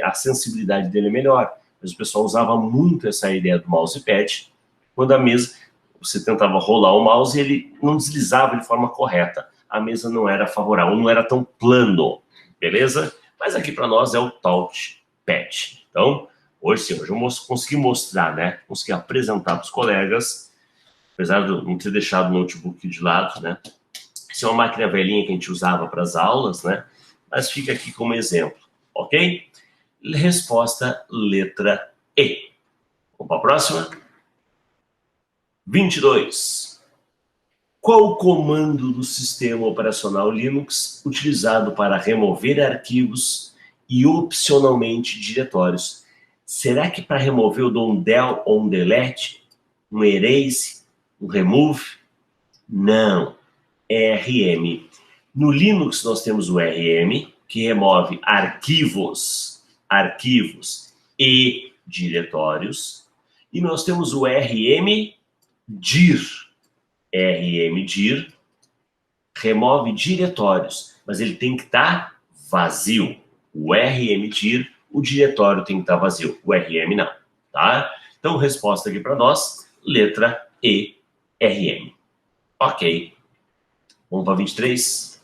a sensibilidade dele é melhor. Mas o pessoal usava muito essa ideia do mousepad quando a mesa, você tentava rolar o mouse e ele não deslizava de forma correta. A mesa não era favorável, não era tão plano, beleza? Mas aqui para nós é o touchpad. Então, hoje sim, hoje eu consegui mostrar, né? Consegui apresentar para os colegas, apesar de não ter deixado o notebook de lado, né? Essa é uma máquina velhinha que a gente usava para as aulas, né? Mas fica aqui como exemplo, ok? Resposta letra E. Vamos para a próxima? 22. Qual o comando do sistema operacional Linux utilizado para remover arquivos e opcionalmente diretórios? Será que para remover eu dou um del ou um delete, um erase, um remove? Não, é rm. No Linux nós temos o rm, que remove arquivos e diretórios, e nós temos o rmdir. rmdir remove diretórios, mas ele tem que estar vazio. O rmdir, o diretório tem que estar vazio, o rm não, tá? Então, resposta aqui para nós, letra E, rm. Ok. Vamos para 23?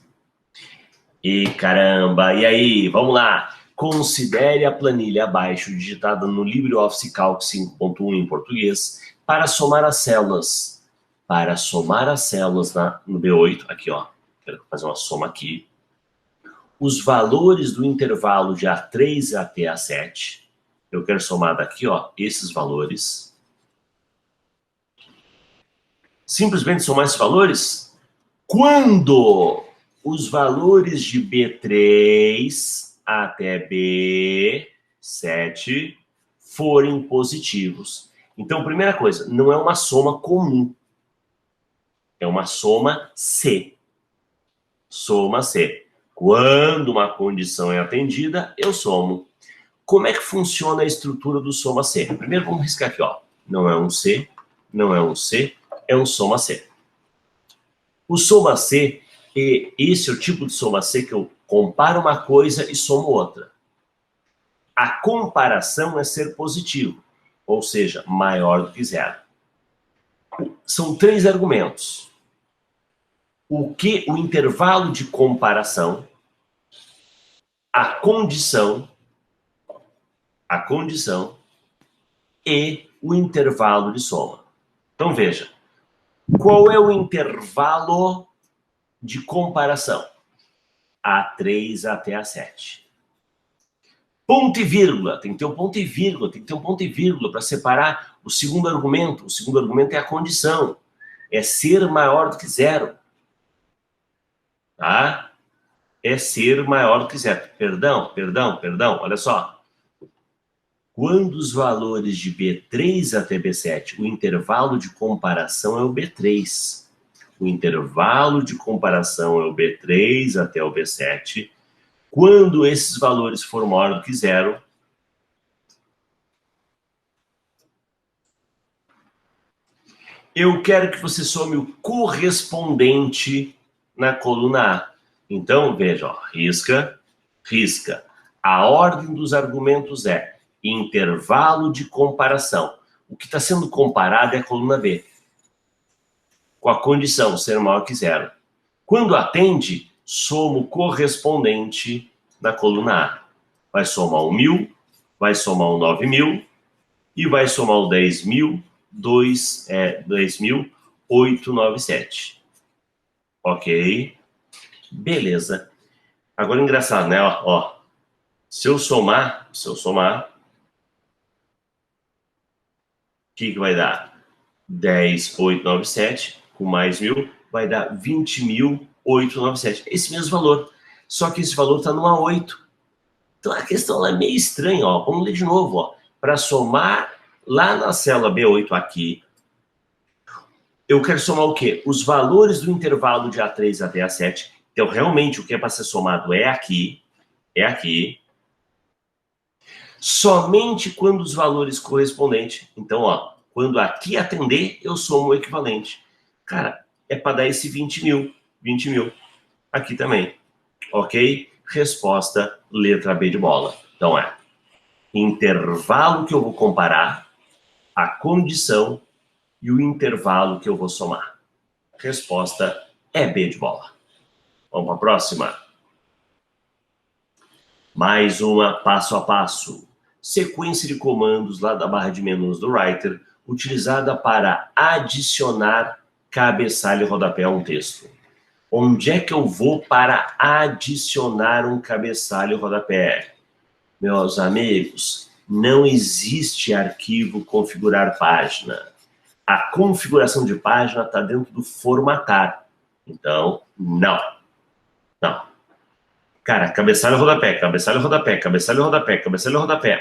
E caramba, e aí, vamos lá. Considere a planilha abaixo, digitada no LibreOffice Calc 5.1 em português, para somar as células. Para somar as células no B8, aqui ó, quero fazer uma soma aqui. Os valores do intervalo de A3 até A7, eu quero somar daqui ó, esses valores. Simplesmente somar esses valores? Quando os valores de B3 até B7 forem positivos. Então, primeira coisa, não é uma soma comum. É uma soma C. Soma C. Quando uma condição é atendida, eu somo. Como é que funciona a estrutura do soma C? Primeiro vamos riscar aqui, ó. Não é um C, não é um C, é um soma C. O soma C, esse é o tipo de soma C que eu comparo uma coisa e somo outra. A comparação é ser positivo, ou seja, maior do que zero. São 3 argumentos. O intervalo de comparação, a condição e o intervalo de soma. Então, veja. Qual é o intervalo de comparação? A3 até A7. Ponto e vírgula. Tem que ter um ponto e vírgula. Tem que ter um ponto e vírgula para separar o segundo argumento. O segundo argumento é a condição. É ser maior do que zero. Tá? É ser maior do que zero. Perdão. Olha só. Quando os valores de B3 até B7, o intervalo de comparação é o B3. O intervalo de comparação é o B3 até o B7. Quando esses valores forem maior do que zero, eu quero que você some o correspondente na coluna A. Então, veja, ó, risca. A ordem dos argumentos é intervalo de comparação. O que está sendo comparado é a coluna B, com a condição ser maior que zero. Quando atende, soma o correspondente na coluna A. Vai somar o 1.000, vai somar o 9.000 e vai somar o 10.000, 10.897. Ok? Beleza. Agora, engraçado, né? Ó, se eu somar, o que vai dar? 10.897 com mais 1.000 vai dar 20.897. Esse mesmo valor. Só que esse valor está no A8. Então a questão lá é meio estranha, ó. Vamos ler de novo, ó. Para somar lá na célula B8 aqui, eu quero somar o quê? Os valores do intervalo de A3 até A7. Então, realmente, o que é para ser somado é aqui. Somente quando os valores correspondentes. Então, ó, quando aqui atender, eu somo o equivalente. Cara, é para dar esse 20.000. Aqui também. Ok? Resposta, letra B de bola. Então, é intervalo que eu vou comparar, a condição e o intervalo que eu vou somar. Resposta é B de bola. Vamos para a próxima. Mais uma passo a passo. Sequência de comandos lá da barra de menus do Writer, utilizada para adicionar cabeçalho e rodapé a um texto. Onde é que eu vou para adicionar um cabeçalho e rodapé? Meus amigos, não existe arquivo configurar página. A configuração de página está dentro do formatar. Então, não. Cara, cabeçalho, rodapé.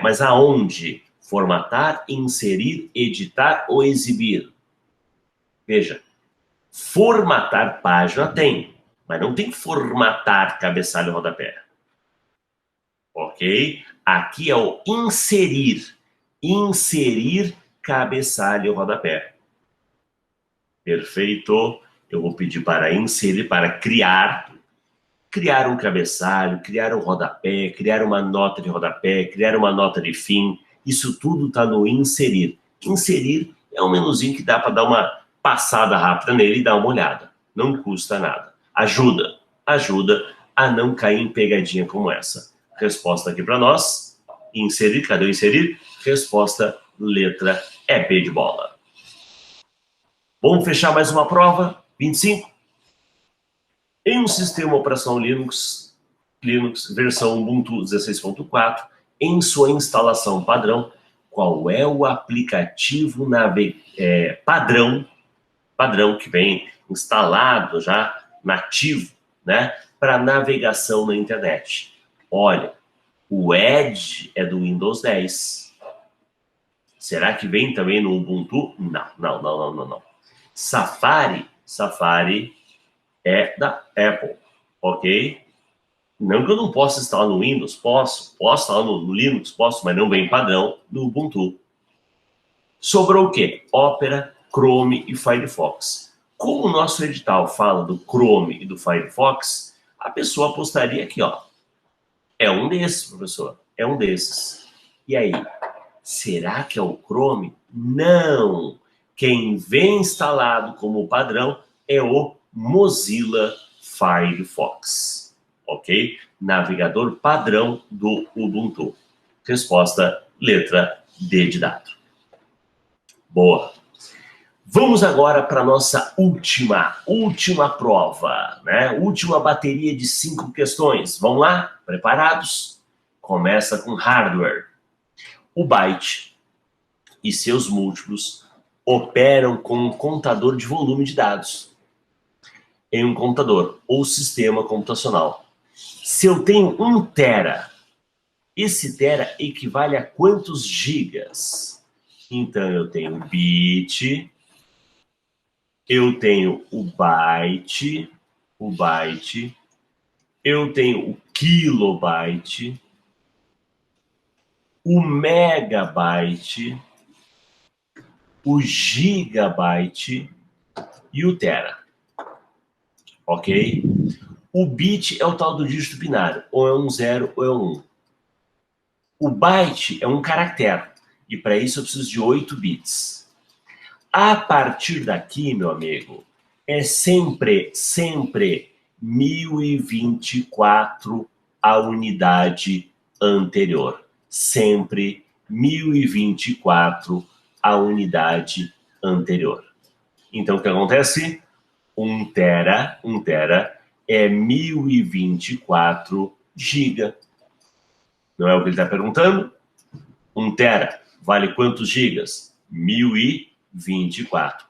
Mas aonde? Formatar, inserir, editar ou exibir? Veja, formatar página tem, mas não tem formatar cabeçalho e rodapé. Ok? Aqui é o inserir. Inserir cabeçalho e rodapé. Perfeito. Eu vou pedir para inserir, para criar um cabeçalho, criar um rodapé, criar uma nota de rodapé, criar uma nota de fim. Isso tudo está no inserir. Inserir é um menuzinho que dá para dar uma passada rápida nele e dar uma olhada. Não custa nada. Ajuda a não cair em pegadinha como essa. Resposta aqui para nós. Inserir, cadê o inserir? Resposta, letra é B de bola. Vamos fechar mais uma prova? 25. Em um sistema operacional Linux versão Ubuntu 16.4, em sua instalação padrão, qual é o aplicativo padrão que vem instalado já, nativo, né, para navegação na internet? Olha, o Edge é do Windows 10. Será que vem também no Ubuntu? Não. Safari é da Apple, ok? Não que eu não possa instalar no Windows, posso instalar no Linux, posso, mas não vem padrão no Ubuntu. Sobrou o quê? Opera, Chrome e Firefox. Como o nosso edital fala do Chrome e do Firefox, a pessoa apostaria aqui, ó. É um desses, professor, é um desses. E aí, será que é o Chrome? Não! Quem vem instalado como padrão é o Mozilla Firefox, ok? Navegador padrão do Ubuntu. Resposta, letra D de dado. Boa. Vamos agora para a nossa última prova, né? Última bateria de 5 questões. Vamos lá? Preparados? Começa com hardware. O byte e seus múltiplos operam com um contador de volume de dados em um computador ou sistema computacional. Se eu tenho 1 tera, esse tera equivale a quantos gigas? Então, eu tenho o bit, eu tenho o byte, eu tenho o kilobyte, o megabyte, o gigabyte e o tera. Ok? O bit é o tal do dígito binário, ou é um 0 ou é um 1. O byte é um caractere, e para isso eu preciso de 8 bits. A partir daqui, meu amigo, é sempre 1024 a unidade anterior. Sempre 1024 a unidade anterior. Então, o que acontece? 1 tera é 1024 giga. Não é o que ele está perguntando? 1 tera vale quantos gigas? 1024.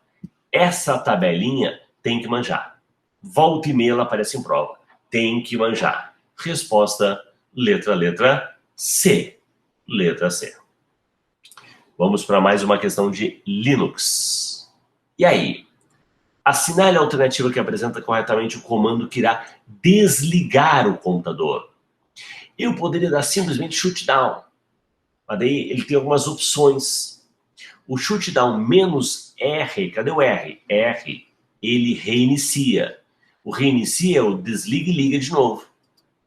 Essa tabelinha tem que manjar. Volta e meia ela aparece em prova. Tem que manjar. Resposta, letra C. Letra C. Vamos para mais uma questão de Linux. E aí? Assinale a alternativa que apresenta corretamente o comando que irá desligar o computador. Eu poderia dar simplesmente shutdown. Mas daí ele tem algumas opções. O shutdown -R, cadê o R? R, ele reinicia. O reinicia é o desliga e liga de novo.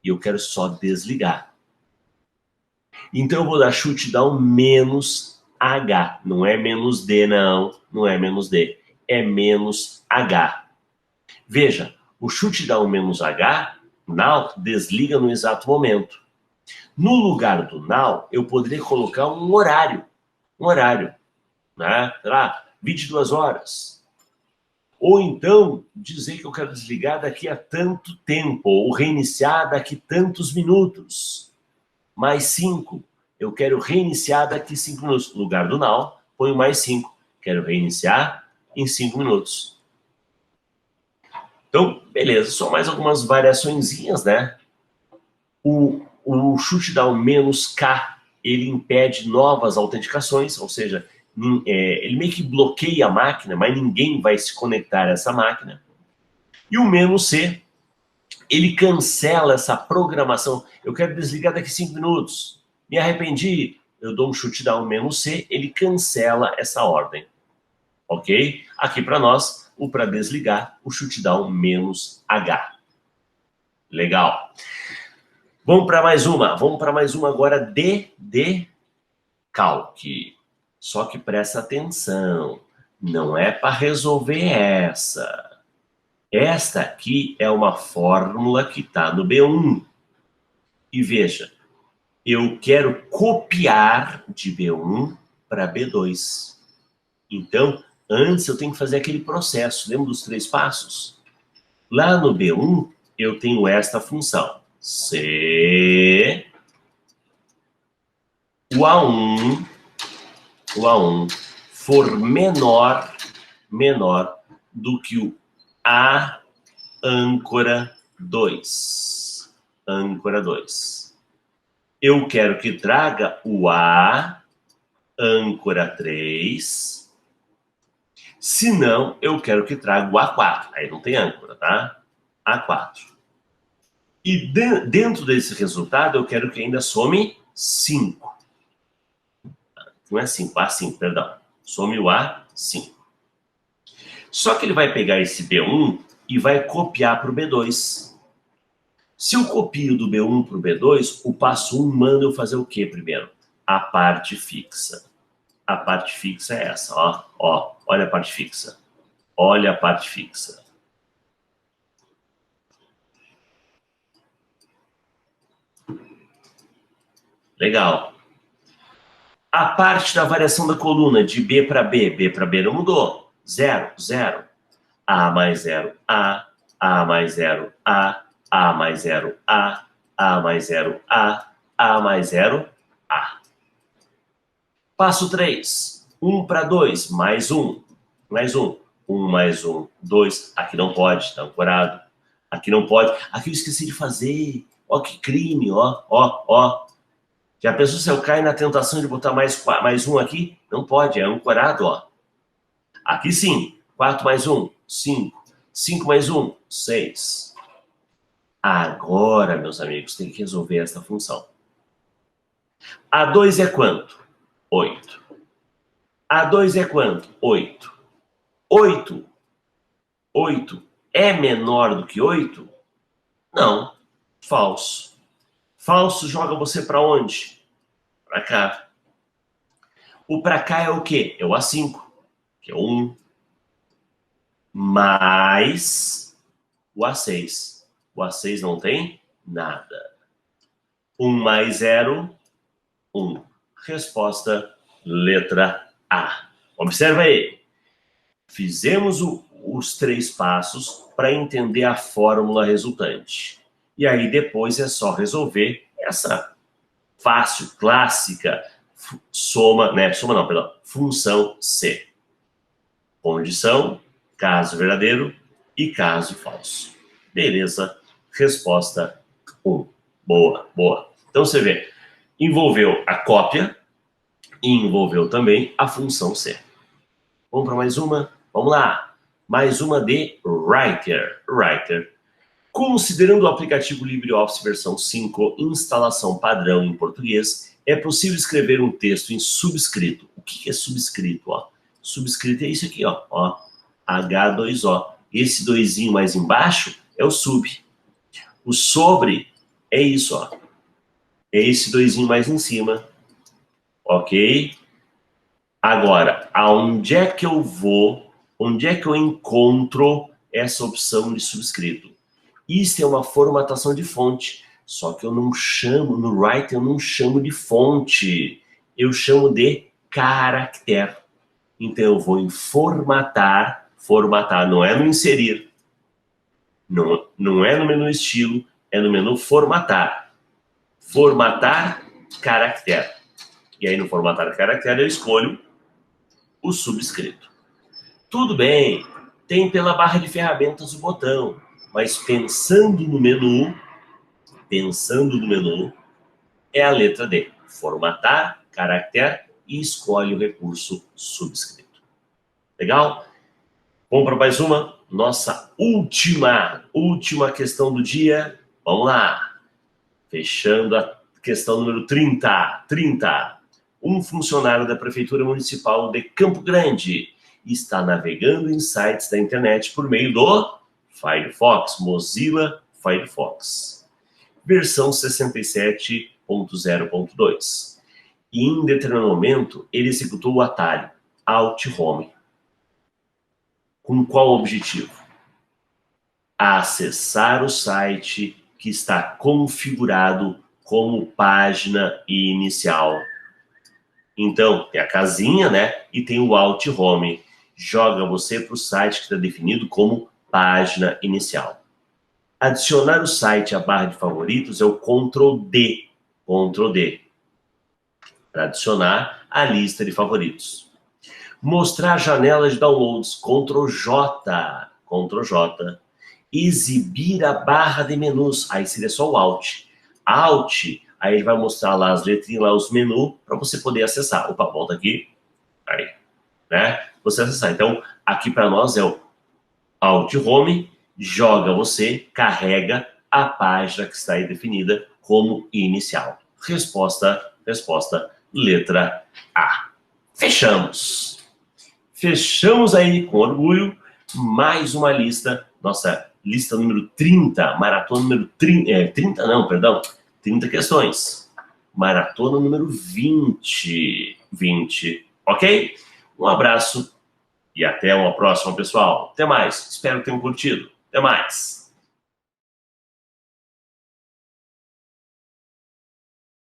E eu quero só desligar. Então eu vou dar shutdown -H. Não é -D, não. Não é -D. É -H. Veja, o shutdown -H, now, desliga no exato momento. No lugar do now, eu poderia colocar um horário. Né? Sei lá, 22 horas. Ou então, dizer que eu quero desligar daqui a tanto tempo, ou reiniciar daqui a tantos minutos. Mais 5. Eu quero reiniciar daqui a 5 minutos. No lugar do now, ponho mais 5. Quero reiniciar em 5 minutos. Então, beleza, só mais algumas variaçõezinhas, né? O shutdown -K, ele impede novas autenticações, ou seja, ele meio que bloqueia a máquina, mas ninguém vai se conectar a essa máquina. E o -C, ele cancela essa programação. Eu quero desligar daqui a 5 minutos. Me arrependi. Eu dou um shutdown -C, ele cancela essa ordem. Ok? Aqui para nós, o para desligar, o shutdown -H. Legal. Vamos para mais uma agora de calc. Só que presta atenção, não é para resolver essa. Esta aqui é uma fórmula que está no B1. E veja, eu quero copiar de B1 para B2. Então, antes eu tenho que fazer aquele processo. Lembra dos 3 passos? Lá no B1, eu tenho esta função. Se o A1 for menor do que o A âncora 2. Eu quero que traga o A âncora 3. Se não, eu quero que traga o A4. Aí não tem âncora, tá? A4. E dentro desse resultado, eu quero que ainda some 5. Não é 5, A5, perdão. Some o A5. Só que ele vai pegar esse B1 e vai copiar para o B2. Se eu copio do B1 para o B2, o passo 1 manda eu fazer o quê primeiro? A parte fixa. A parte fixa é essa, ó. Olha a parte fixa. Olha a parte fixa. Legal. A parte da variação da coluna de B para B não mudou. 0, 0. A mais 0, A mais 0, A mais 0, A mais 0, A mais 0, A. Passo 3. 1 para 2, mais 1, mais 1. 1 mais 1, 2. Aqui não pode, tá ancorado. Aqui não pode. Aqui eu esqueci de fazer. Ó que crime, ó. Já pensou se eu caio na tentação de botar mais 1 aqui? Não pode, é ancorado, ó. Aqui sim. 4 mais 1, 5. 5 mais 1, 6. Agora, meus amigos, tem que resolver esta função. A2 é quanto? 8. A2 é quanto? 8. 8 é menor do que 8? Não. Falso. Falso joga você para onde? Para cá. O para cá é o quê? É o A5, que é 1, mais o A6. O A6 não tem nada. 1 mais 0, 1. Resposta, letra A. Observa aí. Fizemos os 3 passos para entender a fórmula resultante. E aí depois é só resolver essa fácil, clássica soma, né? Soma não, perdão. Função C. Condição, caso verdadeiro e caso falso. Beleza. Resposta 1. Boa. Então você vê, envolveu a cópia e envolveu também a função C. Vamos para mais uma? Vamos lá. Mais uma de Writer. Considerando o aplicativo LibreOffice versão 5, instalação padrão em português, é possível escrever um texto em subscrito. O que é subscrito? Ó? Subscrito é isso aqui, ó. H2O. Esse doisinho mais embaixo é o sub. O sobre é isso, ó. É esse doisinho mais em cima. Ok? Agora, aonde é que eu vou, onde é que eu encontro essa opção de subscrito? Isso é uma formatação de fonte, só que eu não chamo, no Writer eu não chamo de fonte, eu chamo de caractere. Então eu vou em formatar, não é no inserir, não é no menu estilo, é no menu formatar. Formatar caractere. E aí no formatar caractere eu escolho o subscrito. Tudo bem, tem pela barra de ferramentas o botão, mas pensando no menu, é a letra D. Formatar, caractere e escolhe o recurso subscrito. Legal? Vamos para mais uma? Nossa última questão do dia. Vamos lá. Fechando a questão número 30. Um funcionário da Prefeitura Municipal de Campo Grande está navegando em sites da internet por meio do Firefox, Mozilla Firefox, versão 67.0.2. E em determinado momento, ele executou o atalho Alt Home. Com qual objetivo? Acessar o site que está configurado como página inicial. Então, tem a casinha, né? E tem o Alt Home. Joga você para o site que está definido como página inicial. Adicionar o site à barra de favoritos é o Ctrl D. Para adicionar a lista de favoritos. Mostrar a janela de downloads, Ctrl J. Exibir a barra de menus, aí seria só o Alt. Aí ele vai mostrar lá as letrinhas, lá os menus, para você poder acessar. Opa, volta aqui. Aí, né? Você acessar. Então, aqui para nós é o Alt Home, carrega a página que está aí definida como inicial. Resposta, letra A. Fechamos aí com orgulho mais uma lista, nossa lista número 30, maratona número 30, 30 questões. Maratona número 20, ok? Um abraço e até uma próxima, pessoal. Até mais, espero que tenham curtido. Até mais.